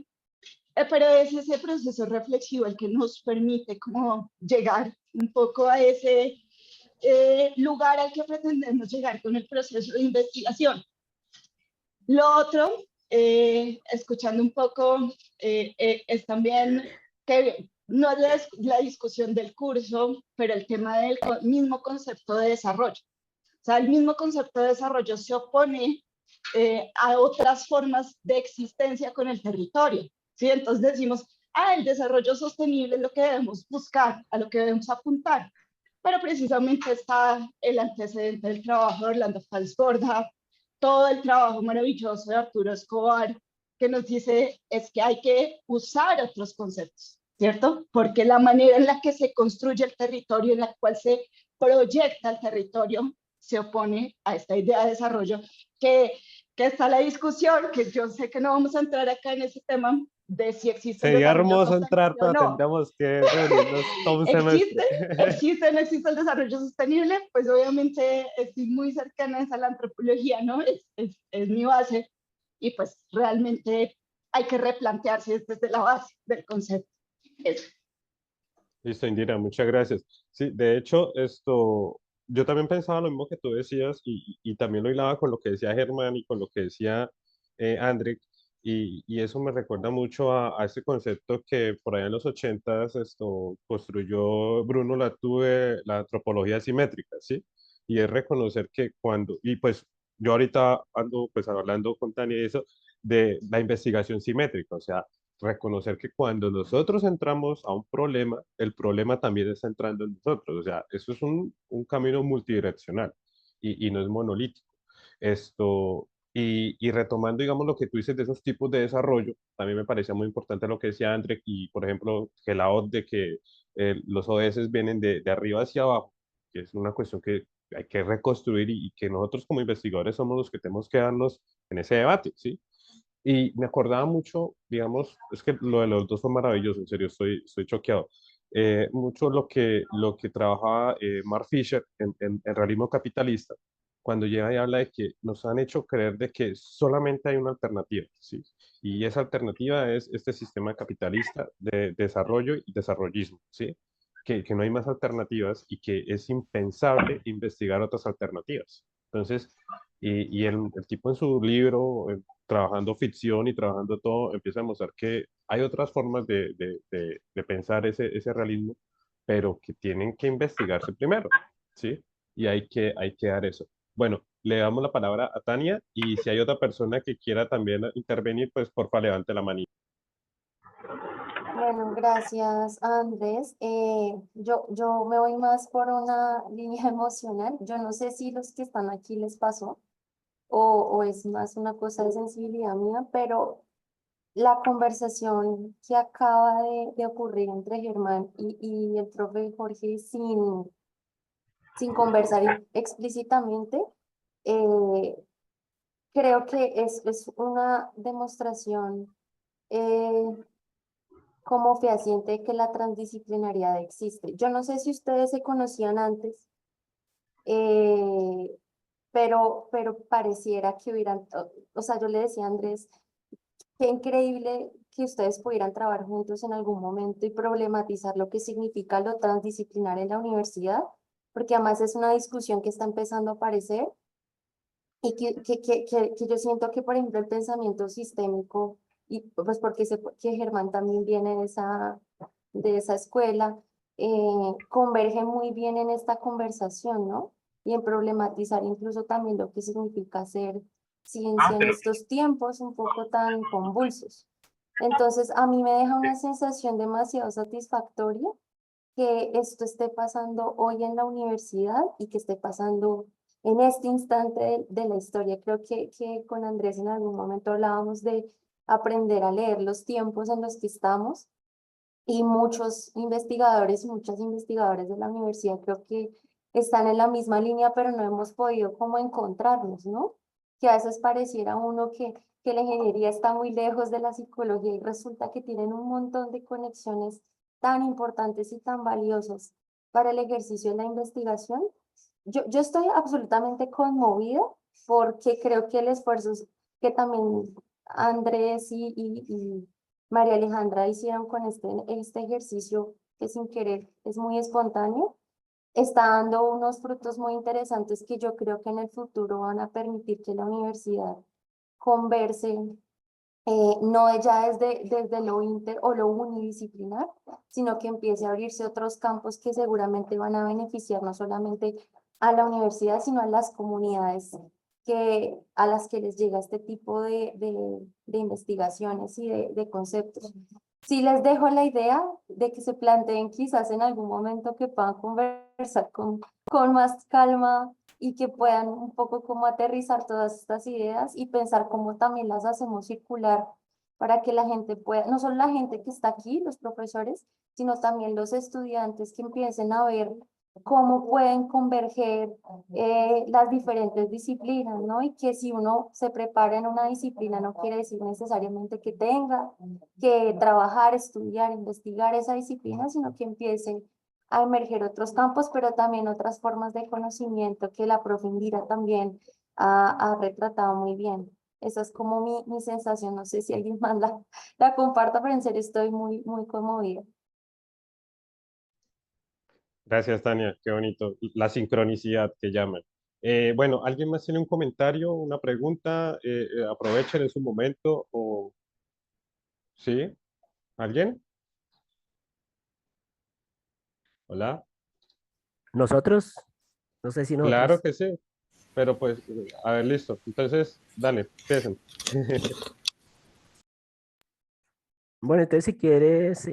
pero es ese proceso reflexivo el que nos permite como llegar un poco a ese lugar al que pretendemos llegar con el proceso de investigación. Lo otro, escuchando un poco, es también que no es la discusión del curso, pero el tema del mismo concepto de desarrollo. O sea, el mismo concepto de desarrollo se opone a otras formas de existencia con el territorio, ¿sí? Entonces decimos, el desarrollo sostenible es lo que debemos buscar, a lo que debemos apuntar. Pero precisamente está el antecedente del trabajo de Orlando Falsborda, todo el trabajo maravilloso de Arturo Escobar, que nos dice es que hay que usar otros conceptos, ¿cierto? Porque la manera en la que se construye el territorio, en la cual se proyecta el territorio, se opone a esta idea de desarrollo, que, que está la discusión, que yo sé que no vamos a entrar acá en ese tema, de si existe el Sería desarrollo hermoso entrar, sostenible o pero no. tendríamos que reunirnos todo un semestre. No existe el desarrollo sostenible, pues obviamente estoy muy cercana a la antropología, ¿no? Es mi base, y pues realmente hay que replantearse desde la base del concepto. Eso. Listo, Indira, muchas gracias. Sí, de hecho, yo también pensaba lo mismo que tú decías y también lo hilaba con lo que decía Germán y con lo que decía André, y eso me recuerda mucho a ese concepto que por allá en los ochentas construyó Bruno Latour, la antropología simétrica, ¿sí? Y es reconocer que y pues yo ahorita ando pues hablando con Tania y eso, de la investigación simétrica, o sea, reconocer que cuando nosotros entramos a un problema, el problema también está entrando en nosotros, o sea, eso es un camino multidireccional y no es monolítico. Y retomando, digamos, lo que tú dices de esos tipos de desarrollo, también me parecía muy importante lo que decía André, y por ejemplo, que la OD de que los ODS vienen de arriba hacia abajo, que es una cuestión que hay que reconstruir y que nosotros como investigadores somos los que tenemos que darnos en ese debate, ¿sí? Y me acordaba mucho, digamos, es que lo de los dos fue maravilloso, en serio, estoy choqueado. Mucho lo que trabajaba Mark Fisher en realismo capitalista, cuando llega y habla de que nos han hecho creer de que solamente hay una alternativa, ¿sí? Y esa alternativa es este sistema capitalista de desarrollo y desarrollismo, ¿sí? Que no hay más alternativas y que es impensable investigar otras alternativas. Entonces, y el tipo en su libro, trabajando ficción y trabajando todo, empieza a mostrar que hay otras formas de pensar ese realismo, pero que tienen que investigarse primero, ¿sí? Y hay que dar eso. Bueno, le damos la palabra a Tania y si hay otra persona que quiera también intervenir, pues porfa, levante la manita. Bueno, gracias Andrés. Yo me voy más por una línea emocional. Yo no sé si los que están aquí les pasó o es más una cosa de sensibilidad mía, pero la conversación que acaba de ocurrir entre Germán y el profe Jorge sin conversar explícitamente, eh, creo que es una demostración eh, como fehaciente de que la transdisciplinariedad existe. Yo no sé si ustedes se conocían antes, eh, pero pareciera que hubieran, o sea, yo le decía a Andrés, qué increíble que ustedes pudieran trabajar juntos en algún momento y problematizar lo que significa lo transdisciplinar en la universidad, porque además es una discusión que está empezando a aparecer y que yo siento que, por ejemplo, el pensamiento sistémico, y pues porque sé que Germán también viene de esa escuela, converge muy bien en esta conversación, ¿no? Y en problematizar incluso también lo que significa hacer ciencia en estos tiempos un poco tan convulsos. Entonces, a mí me deja una sensación demasiado satisfactoria que esto esté pasando hoy en la universidad y que esté pasando en este instante de la historia. Creo que con Andrés en algún momento hablábamos de aprender a leer los tiempos en los que estamos y muchos investigadores y muchas investigadoras de la universidad creo que están en la misma línea, pero no hemos podido como encontrarnos, ¿no? Que a veces pareciera uno que la ingeniería está muy lejos de la psicología y resulta que tienen un montón de conexiones tan importantes y tan valiosas para el ejercicio de la investigación. Yo estoy absolutamente conmovida porque creo que el esfuerzo que también Andrés y María Alejandra hicieron con este ejercicio que sin querer es muy espontáneo, está dando unos frutos muy interesantes que yo creo que en el futuro van a permitir que la universidad converse, no ya desde lo inter o lo unidisciplinar, sino que empiece a abrirse otros campos que seguramente van a beneficiar no solamente a la universidad, sino a las comunidades a las que les llega este tipo de investigaciones y de conceptos. Sí les dejo la idea de que se planteen quizás en algún momento que puedan conversar con más calma y que puedan un poco como aterrizar todas estas ideas y pensar cómo también las hacemos circular para que la gente pueda, no solo la gente que está aquí, los profesores, sino también los estudiantes que empiecen a ver cómo pueden converger las diferentes disciplinas, ¿no? Y que si uno se prepara en una disciplina no quiere decir necesariamente que tenga que trabajar, estudiar, investigar esa disciplina, sino que empiece a emerger otros campos, pero también otras formas de conocimiento que la profe Indira también ha retratado muy bien. Esa es como mi sensación, no sé si alguien más la comparta, pero en serio estoy muy conmovida. Gracias, Tania, qué bonito. La sincronicidad que llaman. Bueno, ¿alguien más tiene un comentario, una pregunta? Aprovechen en su momento o... ¿Sí? ¿Alguien? Hola. Nosotros, no sé si Claro nosotros. que sí, pero pues, a ver, listo. Entonces, dale, empiecen. Bueno, entonces si quieres,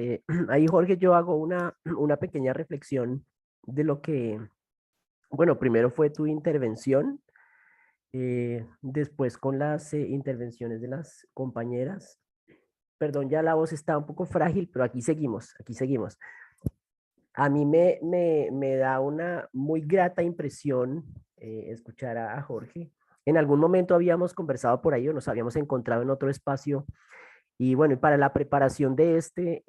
ahí Jorge, yo hago una pequeña reflexión de lo que, bueno, primero fue tu intervención, después con las intervenciones de las compañeras. Perdón, ya la voz está un poco frágil, pero aquí seguimos, aquí seguimos. A mí me da una muy grata impresión escuchar a Jorge. En algún momento habíamos conversado por ahí o nos habíamos encontrado en otro espacio. Y bueno, y para la preparación de este,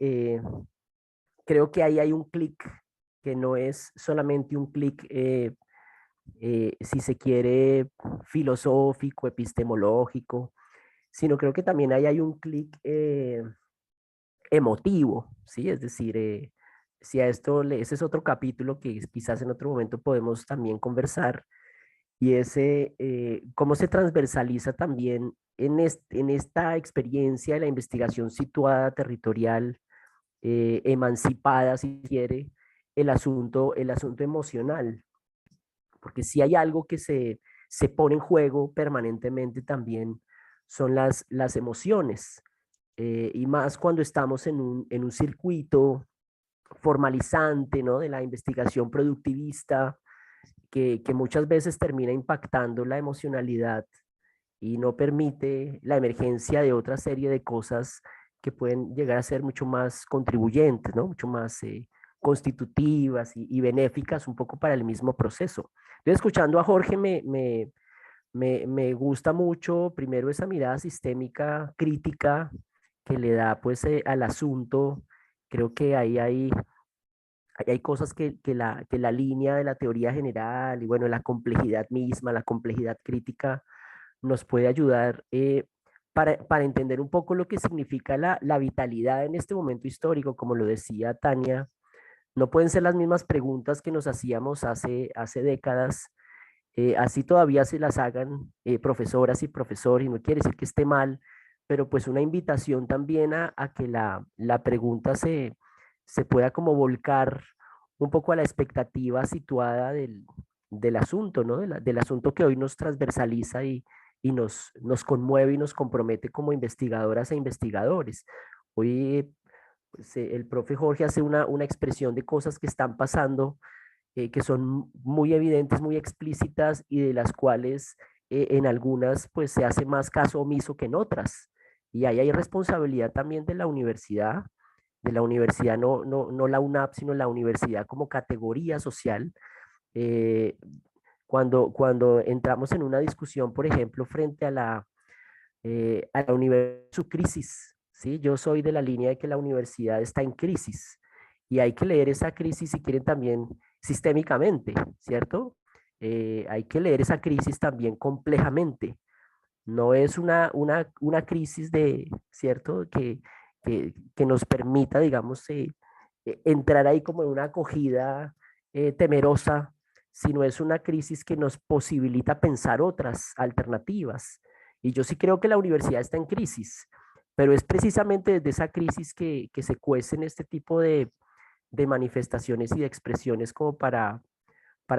creo que ahí hay un clic que no es solamente un clic, si se quiere, filosófico, epistemológico, sino creo que también ahí hay un clic emotivo, ¿sí? Es decir, si a esto, ese es otro capítulo que quizás en otro momento podemos también conversar, y ese, cómo se transversaliza también en esta experiencia de la investigación situada territorial, emancipada, si quiere, el asunto emocional, porque si hay algo que se pone en juego permanentemente también son las emociones, y más cuando estamos en un circuito formalizante, ¿no? De la investigación productivista, que muchas veces termina impactando la emocionalidad y no permite la emergencia de otra serie de cosas que pueden llegar a ser mucho más contribuyentes, ¿no? Mucho más constitutivas y benéficas un poco para el mismo proceso. Entonces, escuchando a Jorge, me gusta mucho, primero, esa mirada sistémica, crítica, que le da pues al asunto. Creo que ahí hay cosas que la línea de la teoría general y bueno, la complejidad misma, la complejidad crítica nos puede ayudar para entender un poco lo que significa la vitalidad en este momento histórico, como lo decía Tania. No pueden ser las mismas preguntas que nos hacíamos hace décadas, así todavía se las hagan profesoras y profesores, y no quiere decir que esté mal, pero pues una invitación también a que la pregunta se pueda como volcar un poco a la expectativa situada del asunto, ¿no? Del asunto que hoy nos transversaliza y nos conmueve y nos compromete como investigadoras e investigadores. Hoy pues, el profe Jorge hace una expresión de cosas que están pasando, que son muy evidentes, muy explícitas y de las cuales en algunas pues se hace más caso omiso que en otras. Y ahí hay responsabilidad también de la universidad, no la UNAP, sino la universidad como categoría social. Eh, cuando entramos en una discusión, por ejemplo, frente a la universidad, su crisis, ¿sí? Yo soy de la línea de que la universidad está en crisis y hay que leer esa crisis si quieren también sistémicamente, ¿cierto? Hay que leer esa crisis también complejamente. No es una crisis de, ¿cierto? Que nos permita, digamos, entrar ahí como en una acogida temerosa, sino es una crisis que nos posibilita pensar otras alternativas. Y yo sí creo que la universidad está en crisis, pero es precisamente desde esa crisis que se cuecen este tipo de manifestaciones y de expresiones como para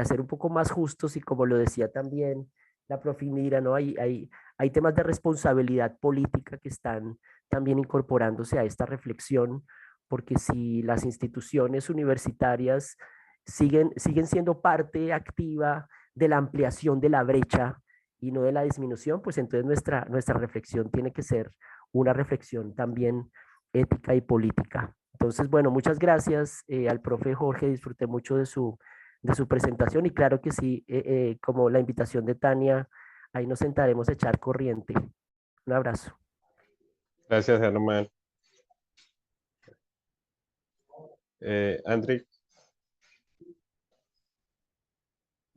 ser un poco más justos y como lo decía también la profe Indira, ¿no? Hay temas de responsabilidad política que están también incorporándose a esta reflexión, porque si las instituciones universitarias siguen siendo parte activa de la ampliación de la brecha y no de la disminución, pues entonces nuestra reflexión tiene que ser una reflexión también ética y política. Entonces, bueno, muchas gracias al profe Jorge, disfruté mucho de su presentación y claro que sí, como la invitación de Tania, ahí nos sentaremos a echar corriente. Un abrazo. Gracias, Germán. André,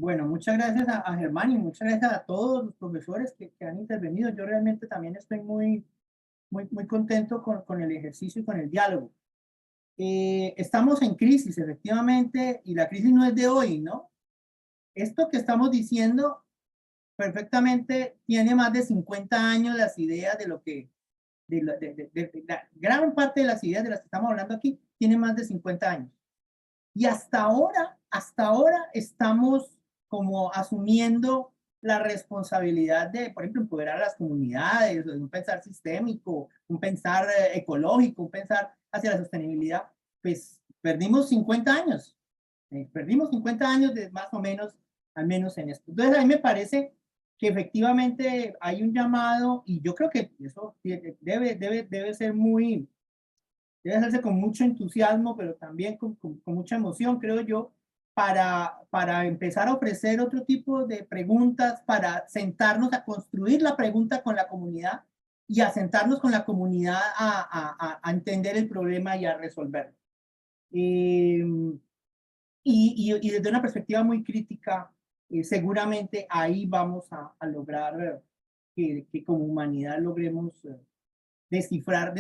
Bueno, muchas gracias a Germán y muchas gracias a todos los profesores que han intervenido. Yo realmente también estoy muy contento con el ejercicio y con el diálogo. Estamos en crisis, efectivamente, y la crisis no es de hoy, ¿no? Esto que estamos diciendo perfectamente tiene más de 50 años las ideas de lo que, de la gran parte de las ideas de las que estamos hablando aquí, tiene más de 50 años. Y hasta ahora estamos como asumiendo la responsabilidad de, por ejemplo, empoderar a las comunidades, un pensar sistémico, un pensar ecológico, un pensar hacia la sostenibilidad, pues perdimos 50 años. Perdimos 50 años de más o menos, al menos en esto. Entonces, a mí me parece que efectivamente hay un llamado, y yo creo que eso debe ser muy, debe hacerse con mucho entusiasmo, pero también con mucha emoción, creo yo, para empezar a ofrecer otro tipo de preguntas, para sentarnos a construir la pregunta con la comunidad y a sentarnos con la comunidad a entender el problema y a resolverlo. Y desde una perspectiva muy crítica, seguramente ahí vamos a lograr que como humanidad logremos descifrar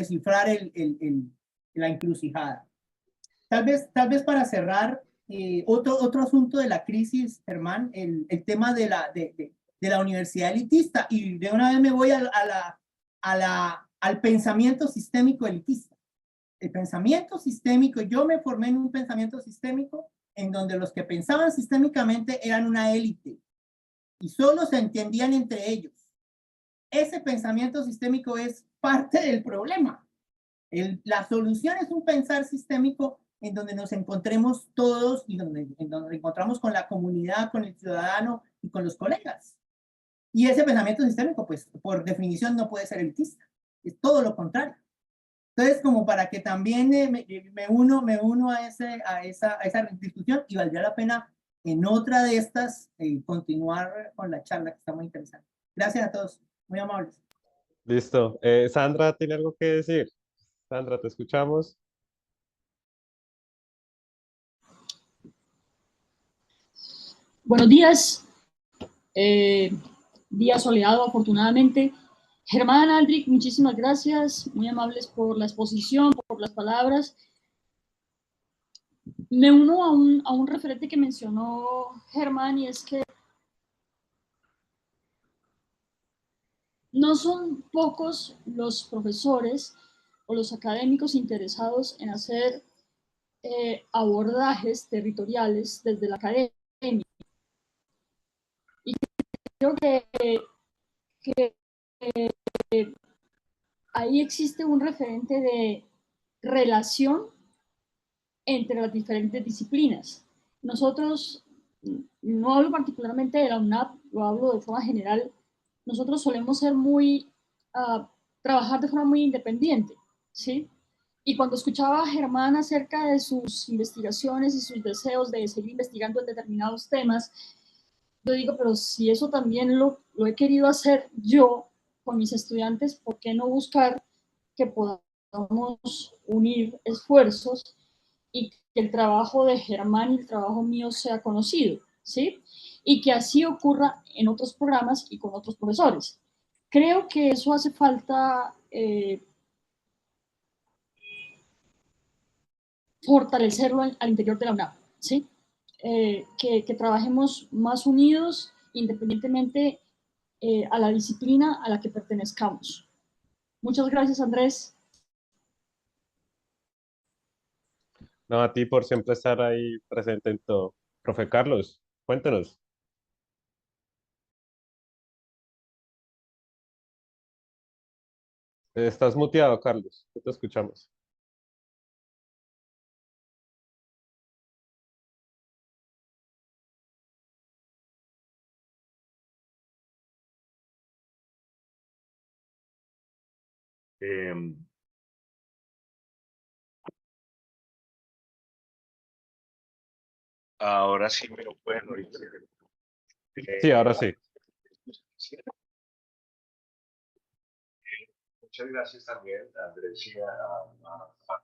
la encrucijada. Tal vez para cerrar, otro asunto de la crisis, Germán, el tema de la universidad elitista, y de una vez me voy al pensamiento sistémico elitista. El pensamiento sistémico, yo me formé en un pensamiento sistémico en donde los que pensaban sistémicamente eran una élite y solo se entendían entre ellos. Ese pensamiento sistémico es parte del problema. La solución es un pensar sistémico en donde nos encontremos todos y en donde nos encontramos con la comunidad, con el ciudadano y con los colegas. Y ese pensamiento sistémico, pues, por definición no puede ser elitista. Es todo lo contrario. Entonces, como para que también me uno a esa discusión, y valdría la pena en otra de estas continuar con la charla, que está muy interesante. Gracias a todos, muy amables. Listo. Sandra, ¿tiene algo que decir? Sandra, te escuchamos. Buenos días, día soleado afortunadamente. Germán, Aldrich, muchísimas gracias, muy amables por la exposición, por las palabras. Me uno a un referente que mencionó Germán, y es que no son pocos los profesores o los académicos interesados en hacer abordajes territoriales desde la academia. Y creo que ahí existe un referente de relación entre las diferentes disciplinas. Nosotros, no hablo particularmente de la UNAP, lo hablo de forma general, nosotros solemos ser trabajar de forma muy independiente, ¿sí? Y cuando escuchaba a Germán acerca de sus investigaciones y sus deseos de seguir investigando en determinados temas, yo digo, pero si eso también lo he querido hacer yo con mis estudiantes, ¿por qué no buscar que podamos unir esfuerzos y que el trabajo de Germán y el trabajo mío sea conocido, ¿sí? Y que así ocurra en otros programas y con otros profesores. Creo que eso hace falta fortalecerlo al interior de la UNAP, ¿sí? Que trabajemos más unidos independientemente a la disciplina a la que pertenezcamos. Muchas gracias, Andrés. No, a ti por siempre estar ahí presente en todo. Profe Carlos, cuéntanos. Estás muteado, Carlos. No te escuchamos. Ahora sí me lo pueden oír. Sí, ahora sí. Muchas gracias también a Andrés y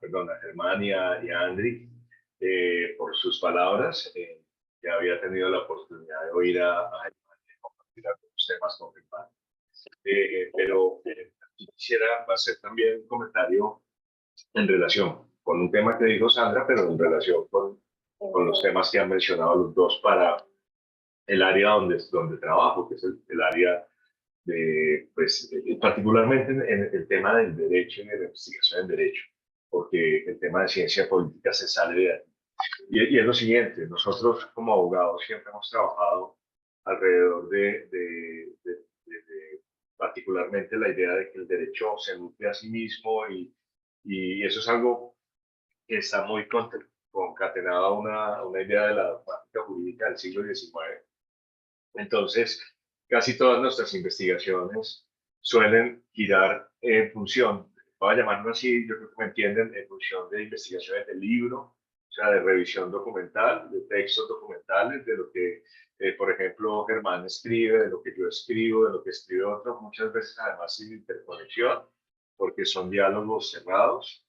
perdón, a Germán y a Andri por sus palabras. Ya había tenido la oportunidad de oír a Germán y compartir algunos temas con Germán. Pero quisiera hacer también un comentario en relación con un tema que dijo Sandra, pero en relación con los temas que han mencionado los dos para el área donde trabajo, que es el área de, pues, particularmente en el tema del derecho y de la investigación en derecho, porque el tema de ciencia política se sale de ahí. Y es lo siguiente, nosotros como abogados siempre hemos trabajado alrededor particularmente la idea de que el derecho se nutre a sí mismo y eso es algo que está muy concatenado a una idea de la práctica jurídica del siglo XIX. Entonces, casi todas nuestras investigaciones suelen girar en función, voy a llamarlo así, yo creo que me entienden, en función de investigaciones de libro, o sea, de revisión documental, de textos documentales, de lo que, por ejemplo, Germán escribe, de lo que yo escribo, de lo que escribe otro, muchas veces además sin interconexión, porque son diálogos cerrados.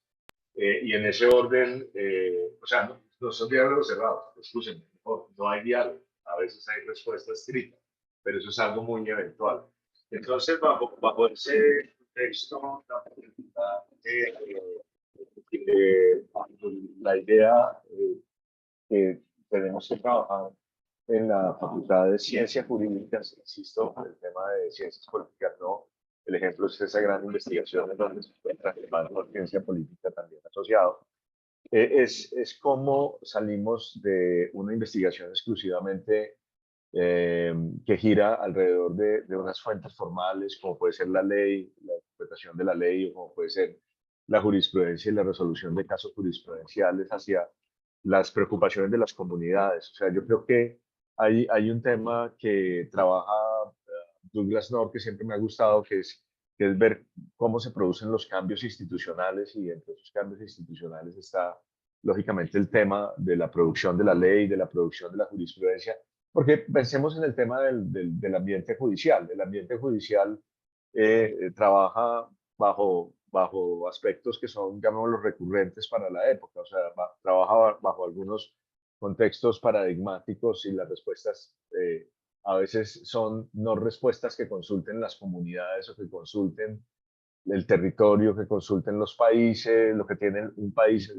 Y en ese orden, o sea, no son diálogos cerrados, escúchenme, no hay diálogo, a veces hay respuesta escrita, pero eso es algo muy eventual. Entonces, bajo ese contexto, la idea que tenemos que trabajar en la Facultad de Ciencias Jurídicas, insisto, el tema de ciencias políticas, no. El ejemplo es esa gran investigación en donde se encuentra el manual de ciencia política también asociado. Es cómo salimos de una investigación exclusivamente que gira alrededor de unas fuentes formales, como puede ser la ley, la interpretación de la ley, o como puede ser la jurisprudencia y la resolución de casos jurisprudenciales hacia las preocupaciones de las comunidades. O sea, yo creo que hay un tema que trabaja Douglas North, que siempre me ha gustado, que es ver cómo se producen los cambios institucionales, y entre esos cambios institucionales está, lógicamente, el tema de la producción de la ley, de la producción de la jurisprudencia, porque pensemos en el tema del ambiente judicial. El ambiente judicial trabaja bajo aspectos que son, llamémoslos, recurrentes para la época, o sea, trabaja bajo algunos contextos paradigmáticos, y las respuestas a veces son no respuestas que consulten las comunidades o que consulten el territorio, que consulten los países, lo que tiene un país,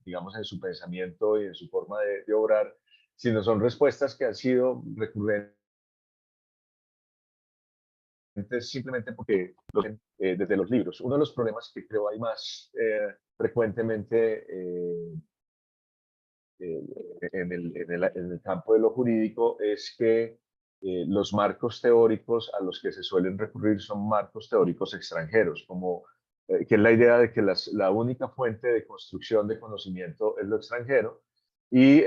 digamos, en su pensamiento y en su forma de obrar, sino son respuestas que han sido recurrentes simplemente porque desde los libros. Uno de los problemas que creo hay más frecuentemente en el campo de lo jurídico es que los marcos teóricos a los que se suelen recurrir son marcos teóricos extranjeros, como que es la idea de que la única fuente de construcción de conocimiento es lo extranjero. Y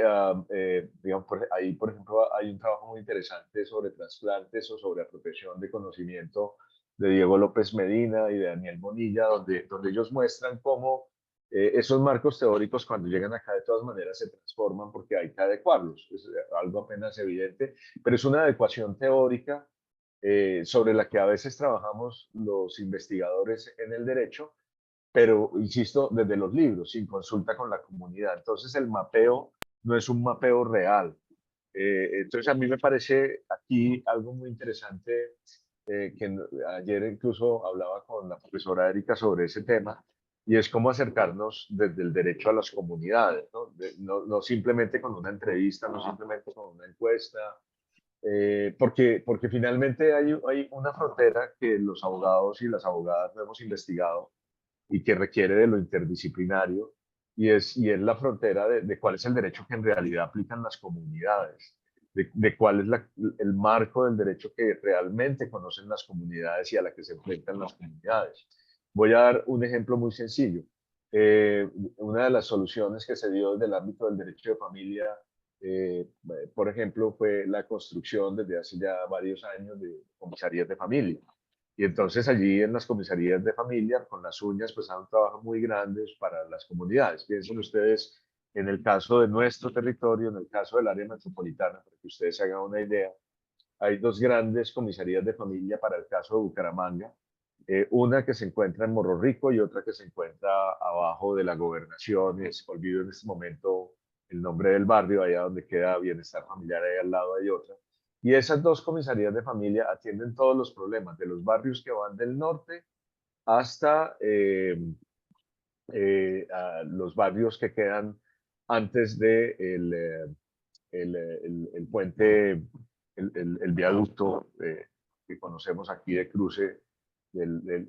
digamos, ahí, por ejemplo, hay un trabajo muy interesante sobre trasplantes o sobre apropiación de conocimiento de Diego López Medina y de Daniel Bonilla, donde ellos muestran cómo esos marcos teóricos, cuando llegan acá, de todas maneras se transforman porque hay que adecuarlos. Es algo apenas evidente, pero es una adecuación teórica sobre la que a veces trabajamos los investigadores en el derecho, pero, insisto, desde los libros, sin consulta con la comunidad. Entonces, el mapeo no es un mapeo real. Entonces, a mí me parece aquí algo muy interesante, que ayer incluso hablaba con la profesora Erika sobre ese tema, y es cómo acercarnos desde el derecho a las comunidades, ¿no? No simplemente con una entrevista, no simplemente con una encuesta, porque finalmente hay una frontera que los abogados y las abogadas no hemos investigado y que requiere de lo interdisciplinario, y es la frontera de cuál es el derecho que en realidad aplican las comunidades, de cuál es el marco del derecho que realmente conocen las comunidades y a la que se enfrentan las comunidades. Voy a dar un ejemplo muy sencillo. Una de las soluciones que se dio desde el ámbito del derecho de familia, por ejemplo, fue la construcción desde hace ya varios años de comisarías de familia. Y entonces allí en las comisarías de familia, con las uñas, pues hay un trabajo muy grande para las comunidades. Piensen ustedes en el caso de nuestro territorio, en el caso del área metropolitana, para que ustedes se hagan una idea, hay dos grandes comisarías de familia para el caso de Bucaramanga. Una que se encuentra en Morro Rico y otra que se encuentra abajo de la gobernación. Olvido en este momento el nombre del barrio, allá donde queda Bienestar Familiar, ahí al lado hay otra. Y esas dos comisarías de familia atienden todos los problemas de los barrios que van del norte hasta los barrios que quedan antes de el puente, el viaducto que conocemos aquí de cruce.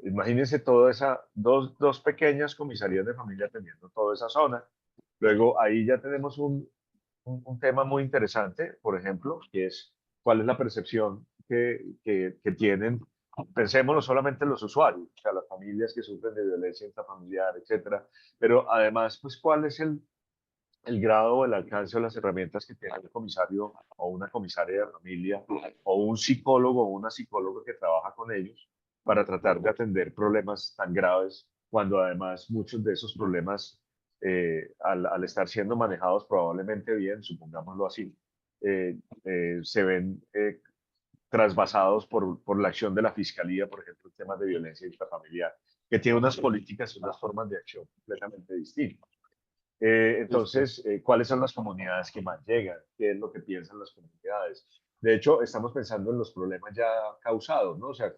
Imagínense toda esa, dos pequeñas comisarías de familia atendiendo toda esa zona. Luego ahí ya tenemos un tema muy interesante, por ejemplo, que es cuál es la percepción que tienen. Pensémoslo solamente en los usuarios, o sea, las familias que sufren de violencia intrafamiliar, etcétera, pero además, pues, cuál es el grado o el alcance o las herramientas que tiene un comisario o una comisaria de familia o un psicólogo o una psicóloga que trabaja con ellos para tratar de atender problemas tan graves, cuando además muchos de esos problemas, al estar siendo manejados probablemente bien, supongámoslo así, se ven trasvasados por la acción de la fiscalía, por ejemplo, en temas de violencia intrafamiliar, que tiene unas políticas y unas formas de acción completamente distintas. Listo. Entonces, ¿cuáles son las comunidades que más llegan? ¿Qué es lo que piensan las comunidades? De hecho, estamos pensando en los problemas ya causados, ¿no? O sea,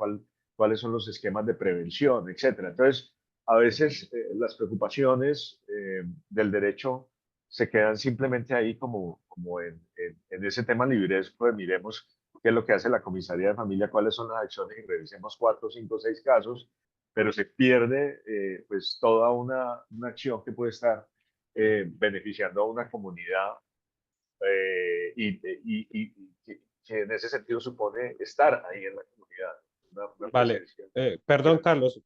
cuáles son los esquemas de prevención, etcétera. Entonces, a veces las preocupaciones del derecho se quedan simplemente ahí como en ese tema libresco de miremos qué es lo que hace la comisaría de familia, cuáles son las acciones y revisemos 4, 5, 6 casos, pero se pierde pues toda una acción que puede estar beneficiando a una comunidad que en ese sentido supone estar ahí en la comunidad, una Vale. presencia. Perdón, Carlos.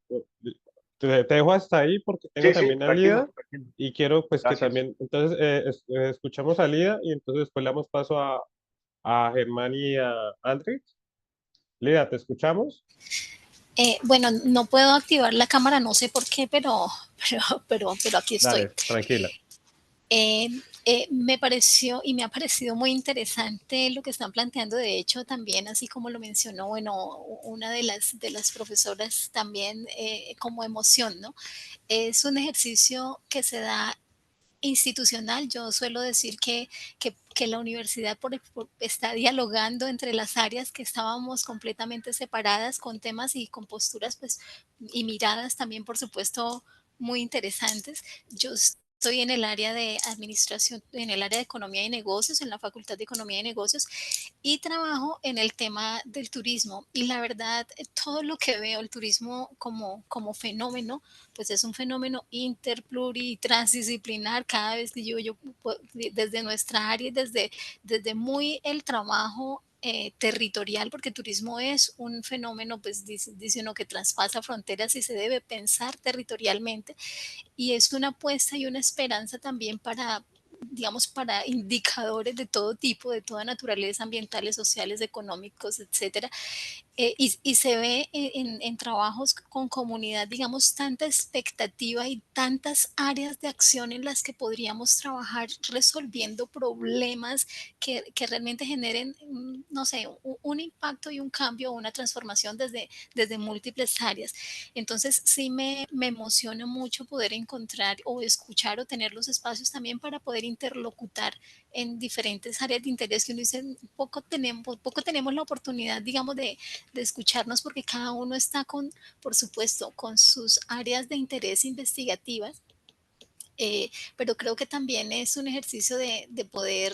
Te dejo hasta ahí porque tengo Sí, sí, también a Lida tranquilo, tranquilo. y quiero pues que Gracias. también, entonces escuchamos a Lida y entonces después le damos paso a Germán y a Andrés. Lida, ¿te escuchamos? Bueno, no puedo activar la cámara, no sé por qué, pero aquí estoy. Dale, tranquila. Me pareció y me ha parecido muy interesante lo que están planteando. De hecho, también, así como lo mencionó, bueno, una de las profesoras también como emoción, ¿no? Es un ejercicio que se da institucional. Yo suelo decir que la universidad está dialogando entre las áreas que estábamos completamente separadas con temas y con posturas pues, y miradas también, por supuesto, muy interesantes. Yo estoy en el área de administración, en el área de economía y negocios, en la Facultad de Economía y Negocios, y trabajo en el tema del turismo. Y la verdad, todo lo que veo, el turismo como fenómeno, pues es un fenómeno interpluri, transdisciplinar. Cada vez que yo desde nuestra área, desde muy el trabajo territorial, porque turismo es un fenómeno, pues dice uno que traspasa fronteras y se debe pensar territorialmente, y es una apuesta y una esperanza también para, digamos, para indicadores de todo tipo, de toda naturaleza, ambientales, sociales, económicos, etcétera, y se ve en trabajos con comunidad, digamos, tanta expectativa y tantas áreas de acción en las que podríamos trabajar resolviendo problemas que realmente generen, no sé, un impacto y un cambio, una transformación desde múltiples áreas. Entonces, sí me emociona mucho poder encontrar o escuchar o tener los espacios también para poder interlocutar en diferentes áreas de interés que uno dice, poco tenemos la oportunidad, digamos, de escucharnos, porque cada uno está con, por supuesto, con sus áreas de interés investigativas, pero creo que también es un ejercicio de poder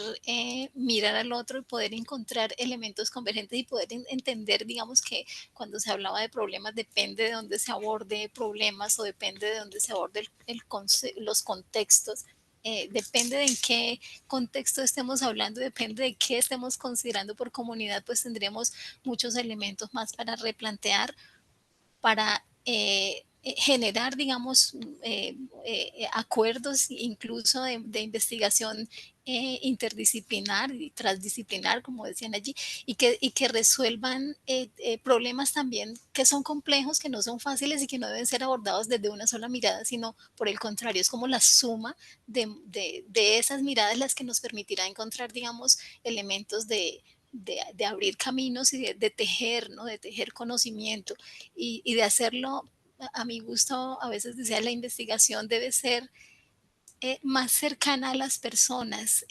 mirar al otro y poder encontrar elementos convergentes y poder entender, digamos, que cuando se hablaba de problemas depende de dónde se aborde problemas o depende de dónde se aborde los contextos. Depende de en qué contexto estemos hablando, depende de qué estemos considerando por comunidad, pues tendremos muchos elementos más para replantear, para generar, digamos, acuerdos incluso de investigación interdisciplinar y transdisciplinar, como decían allí, y que resuelvan problemas también que son complejos, que no son fáciles y que no deben ser abordados desde una sola mirada, sino por el contrario, es como la suma de esas miradas las que nos permitirá encontrar, digamos, elementos de abrir caminos y de tejer, ¿no? De tejer conocimiento y de hacerlo, a mi gusto, a veces decía, la investigación debe ser más cercana a las personas,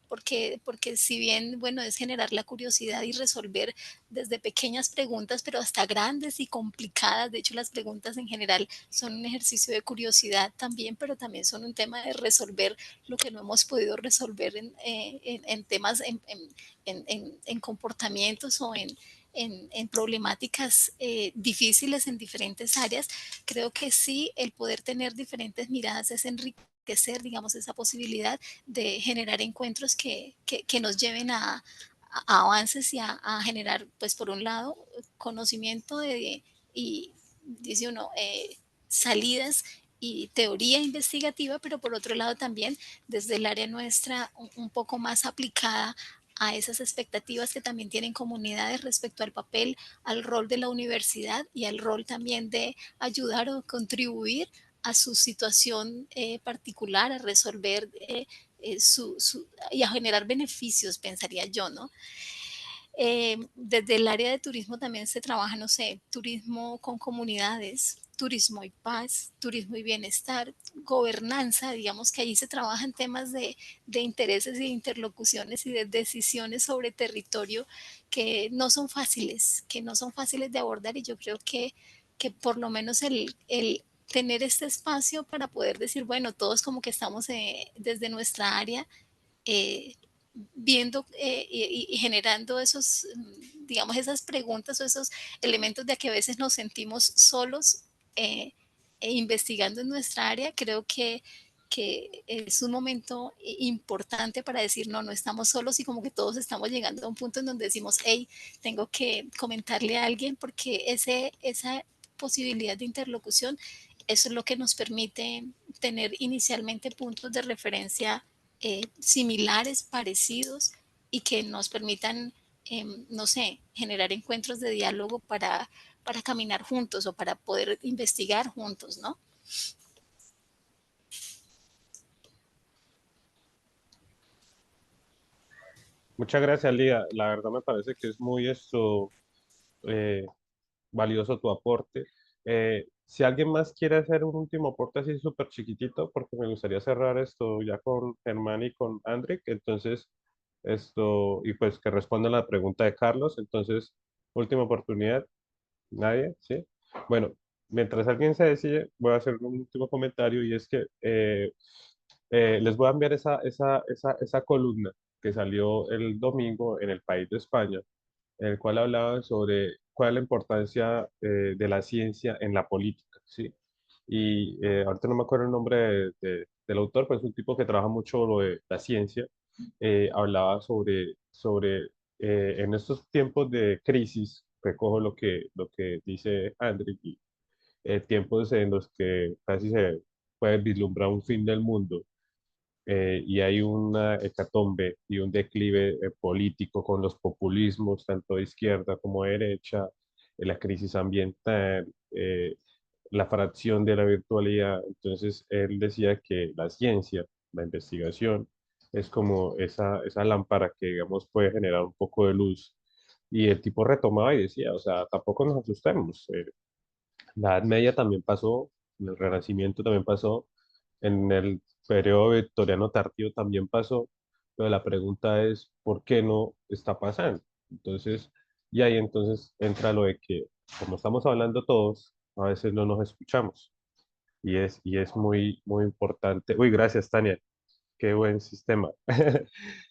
porque si bien, bueno, es generar la curiosidad y resolver desde pequeñas preguntas, pero hasta grandes y complicadas. De hecho, las preguntas en general son un ejercicio de curiosidad también, pero también son un tema de resolver lo que no hemos podido resolver en temas, en comportamientos o en problemáticas difíciles en diferentes áreas. Creo que sí, el poder tener diferentes miradas es enriquecer, digamos, esa posibilidad de generar encuentros que nos lleven a avances y a generar, pues por un lado, conocimiento y dice uno, salidas y teoría investigativa, pero por otro lado también desde el área nuestra un poco más aplicada a esas expectativas que también tienen comunidades respecto al papel, al rol de la universidad y al rol también de ayudar o contribuir a su situación particular, a resolver y a generar beneficios, pensaría yo, ¿no? Desde el área de turismo también se trabaja, no sé, turismo con comunidades, turismo y paz, turismo y bienestar, gobernanza, digamos que allí se trabajan temas de intereses y de interlocuciones y de decisiones sobre territorio que no son fáciles, de abordar y yo creo que por lo menos el tener este espacio para poder decir, bueno, todos como que estamos desde nuestra área eh, viendo y generando esos, digamos, esas preguntas o esos elementos de que a veces nos sentimos solos investigando en nuestra área, creo que es un momento importante para decir, no, no estamos solos y como que todos estamos llegando a un punto en donde decimos, hey, tengo que comentarle a alguien porque esa posibilidad de interlocución, eso es lo que nos permite tener inicialmente puntos de referencia similares, parecidos y que nos permitan, no sé, generar encuentros de diálogo para caminar juntos o para poder investigar juntos, ¿no? Muchas gracias, Lía. La verdad me parece que es muy eh, valioso tu aporte. Si alguien más quiere hacer un último aporte así súper chiquitito, porque me gustaría cerrar esto ya con Germán y con Andrick, entonces y pues que responda la pregunta de Carlos. Entonces, última oportunidad. ¿Nadie? ¿Sí? Bueno, mientras alguien se decide, voy a hacer un último comentario y es que les voy a enviar esa columna que salió el domingo en El País de España, en el cual hablaban sobre cuál es la importancia de la ciencia en la política, ¿sí? Y ahorita no me acuerdo el nombre del autor, pero es un tipo que trabaja mucho lo de la ciencia. Hablaba sobre en estos tiempos de crisis, recojo lo que dice Andrew, y tiempos en los que casi se puede vislumbrar un fin del mundo y hay una hecatombe y un declive político con los populismos, tanto de izquierda como de derecha, la crisis ambiental, la fracción de la virtualidad. Entonces, él decía que la ciencia, la investigación, es como esa lámpara que, digamos, puede generar un poco de luz. Y el tipo retomaba y decía, o sea, tampoco nos asustemos. La Edad Media también pasó, el Renacimiento también pasó, en el periodo victoriano tardío también pasó, pero la pregunta es, ¿por qué no está pasando? Entonces, y ahí entonces entra lo de que, como estamos hablando todos, a veces no nos escuchamos. Y es muy, muy importante. Uy, gracias, Tania. Qué buen sistema.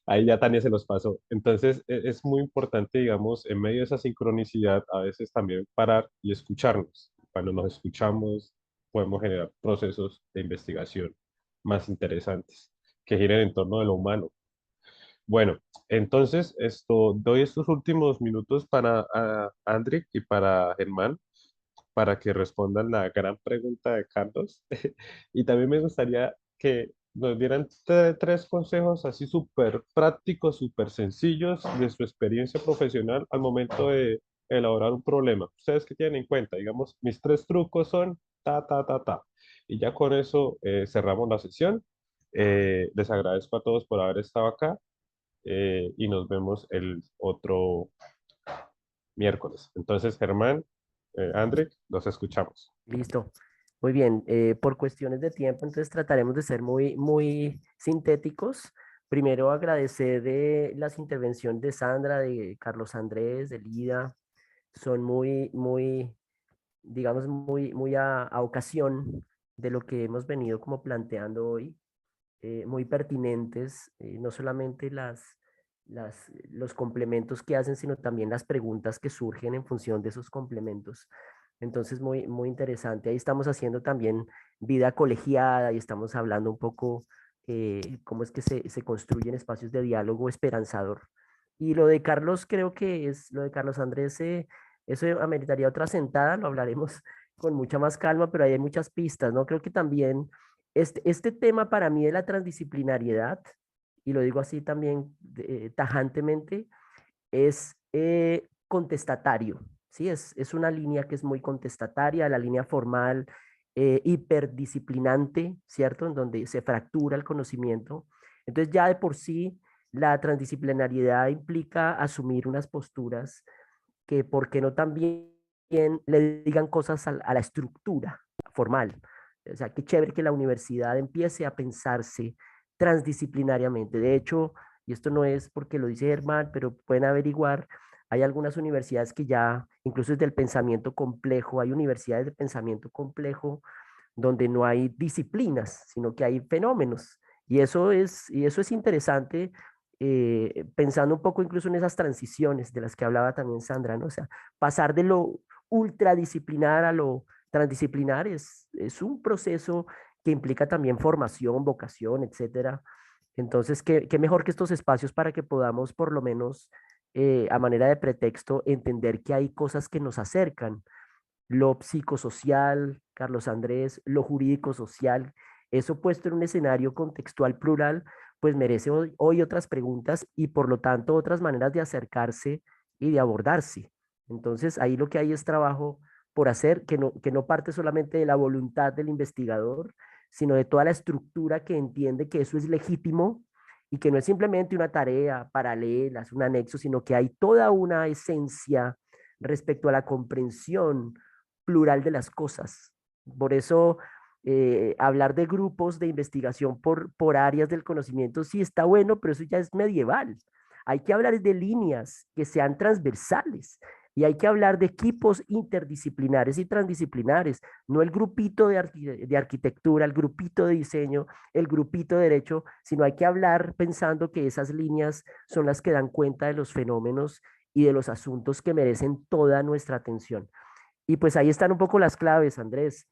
Ahí ya Tania se los pasó. Entonces, es muy importante, digamos, en medio de esa sincronicidad, a veces también parar y escucharnos. Cuando nos escuchamos, podemos generar procesos de investigación más interesantes que giren en torno de lo humano. Bueno, entonces, doy estos últimos minutos para Andrick y para Germán para que respondan la gran pregunta de Carlos. Y también me gustaría que nos dieran tres consejos así súper prácticos, súper sencillos de su experiencia profesional al momento de elaborar un problema. ¿Ustedes qué tienen en cuenta? Digamos, mis tres trucos son ta, ta, ta, ta. Y ya con eso cerramos la sesión. Les agradezco a todos por haber estado acá y nos vemos el otro miércoles. Entonces, Germán, André, los escuchamos. Listo. Muy bien. Por cuestiones de tiempo, entonces trataremos de ser muy, muy sintéticos. Primero agradecer las intervenciones de Sandra, de Carlos Andrés, de Lida. Son muy, muy, digamos, muy, muy a ocasión de lo que hemos venido como planteando hoy. Muy pertinentes, no solamente los complementos que hacen, sino también las preguntas que surgen en función de esos complementos. Entonces, muy, muy interesante. Ahí estamos haciendo también vida colegiada y estamos hablando un poco cómo es que se construyen espacios de diálogo esperanzador Y lo de Carlos, creo que es, lo de Carlos Andrés, eso ameritaría otra sentada, lo hablaremos con mucha más calma, pero ahí hay muchas pistas, ¿no? Creo que también este tema para mí de la transdisciplinariedad, y lo digo así también tajantemente, es contestatario, ¿sí? Es una línea que es muy contestataria, la línea formal, hiperdisciplinante, ¿cierto? En donde se fractura el conocimiento. Entonces ya de por sí la transdisciplinariedad implica asumir unas posturas que, ¿por qué no también le digan cosas a la estructura formal? O sea, qué chévere que la universidad empiece a pensarse transdisciplinariamente. De hecho, y esto no es porque lo dice Germán, pero pueden averiguar, hay algunas universidades que ya, incluso desde el pensamiento complejo, hay universidades de pensamiento complejo donde no hay disciplinas, sino que hay fenómenos. Y eso es interesante, pensando un poco incluso en esas transiciones de las que hablaba también Sandra, ¿no? O sea, pasar de lo ultradisciplinar a lo transdisciplinar es un proceso que implica también formación, vocación, etcétera. Entonces, qué mejor que estos espacios para que podamos, por lo menos, a manera de pretexto, entender que hay cosas que nos acercan, lo psicosocial, Carlos Andrés, lo jurídico social, eso puesto en un escenario contextual plural, pues merece hoy otras preguntas y por lo tanto otras maneras de acercarse y de abordarse. Entonces ahí lo que hay es trabajo por hacer que no parte solamente de la voluntad del investigador, sino de toda la estructura que entiende que eso es legítimo y que no es simplemente una tarea paralela, es un anexo, sino que hay toda una esencia respecto a la comprensión plural de las cosas. Por eso, hablar de grupos de investigación por áreas del conocimiento sí está bueno, pero eso ya es medieval. Hay que hablar de líneas que sean transversales y hay que hablar de equipos interdisciplinares y transdisciplinares, no el grupito de arquitectura, el grupito de diseño, el grupito de derecho, sino hay que hablar pensando que esas líneas son las que dan cuenta de los fenómenos y de los asuntos que merecen toda nuestra atención. Y pues ahí están un poco las claves, Andrés.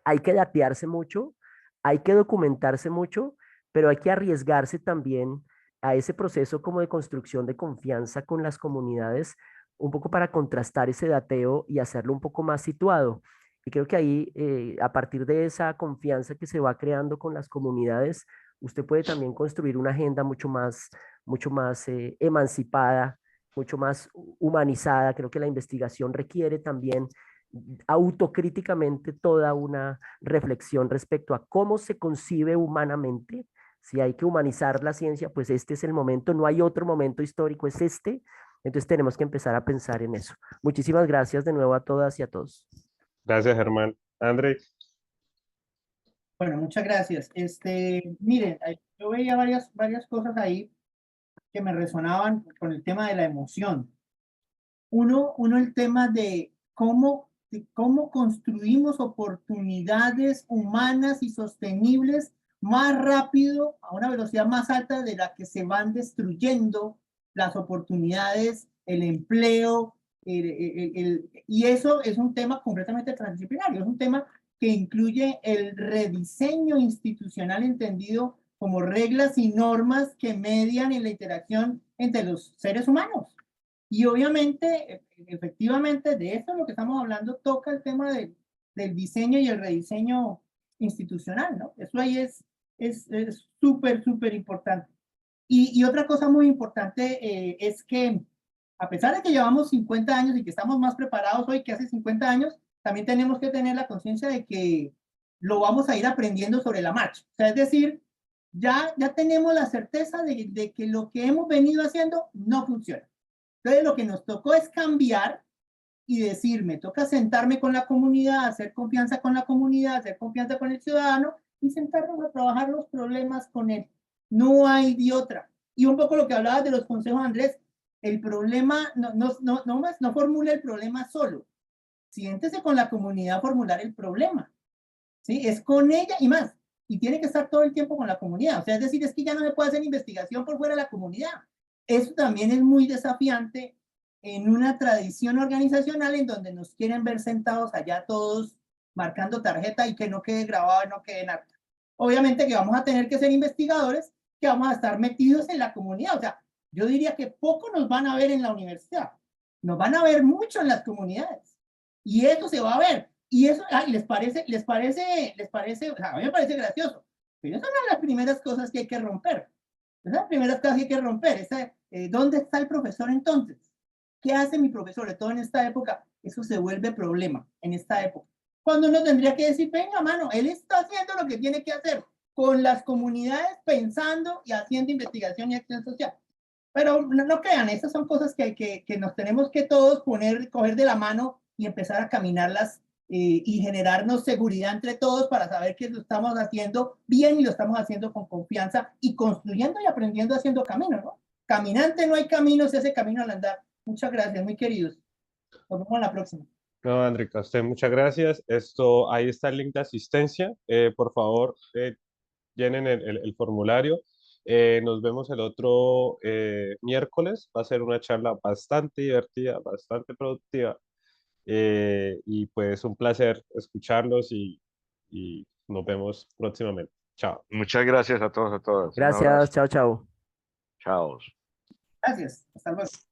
Hay que datearse mucho, hay que documentarse mucho, pero hay que arriesgarse también a ese proceso como de construcción de confianza con las comunidades, un poco para contrastar ese dateo y hacerlo un poco más situado. Y creo que ahí, a partir de esa confianza que se va creando con las comunidades, usted puede también construir una agenda mucho más emancipada, mucho más humanizada. Creo que la investigación requiere también autocríticamente toda una reflexión respecto a cómo se concibe humanamente. Si hay que humanizar la ciencia, pues este es el momento, no hay otro momento histórico, es este. Entonces tenemos que empezar a pensar en eso. Muchísimas gracias de nuevo a todas y a todos. Gracias, Germán. André, Bueno, muchas gracias. Miren, yo veía varias cosas ahí que me resonaban con el tema de la emoción. Uno el tema de cómo construimos oportunidades humanas y sostenibles más rápido, a una velocidad más alta de la que se van destruyendo las oportunidades, el empleo, y eso es un tema completamente transdisciplinario, es un tema que incluye el rediseño institucional entendido como reglas y normas que median en la interacción entre los seres humanos. Y obviamente, efectivamente, de esto es lo que estamos hablando, toca el tema del diseño y el rediseño institucional, ¿no? Eso ahí es súper, súper importante. Y otra cosa muy importante es que, a pesar de que llevamos 50 años y que estamos más preparados hoy que hace 50 años, también tenemos que tener la conciencia de que lo vamos a ir aprendiendo sobre la marcha. O sea, es decir, ya tenemos la certeza de que lo que hemos venido haciendo no funciona. Entonces, lo que nos tocó es cambiar y decir, me toca sentarme con la comunidad, hacer confianza con la comunidad, hacer confianza con el ciudadano y sentarnos a trabajar los problemas con él. No hay de otra. Y un poco lo que hablabas de los consejos, Andrés, el problema, no formule el problema solo. Siéntese con la comunidad a formular el problema. ¿Sí? Es con ella y más. Y tiene que estar todo el tiempo con la comunidad. O sea, es decir, es que ya no se puede hacer investigación por fuera de la comunidad. Eso también es muy desafiante en una tradición organizacional en donde nos quieren ver sentados allá todos marcando tarjeta y que no quede grabado, no quede nada. Obviamente que vamos a tener que ser investigadores, que vamos a estar metidos en la comunidad. O sea, Yo diría que poco nos van a ver en la universidad, nos van a ver mucho en las comunidades. Y eso se va a ver. Y eso, les parece, o sea, a mí me parece gracioso, pero esas son las primeras cosas que hay que romper. Esas son las primeras cosas que hay que romper. ¿Dónde está el profesor entonces? ¿Qué hace mi profesor? Sobre todo en esta época, eso se vuelve problema en esta época. Cuando uno tendría que decir, venga, mano, él está haciendo lo que tiene que hacer con las comunidades, pensando y haciendo investigación y acción social. Pero no crean, esas son cosas que nos tenemos que todos coger de la mano y empezar a caminarlas y generarnos seguridad entre todos para saber que lo estamos haciendo bien y lo estamos haciendo con confianza y construyendo y aprendiendo haciendo camino, ¿no? Caminante no hay camino, se hace camino al andar. Muchas gracias, muy queridos. Nos vemos en la próxima. No, Andrica, a usted muchas gracias. Ahí está el link de asistencia. Por favor, llenen el formulario. Nos vemos el otro miércoles. Va a ser una charla bastante divertida, bastante productiva. Y pues un placer escucharlos y nos vemos próximamente. Chao. Muchas gracias a todos, a todas. Un Gracias, abrazo. chao, chao. Chao. Gracias, hasta luego.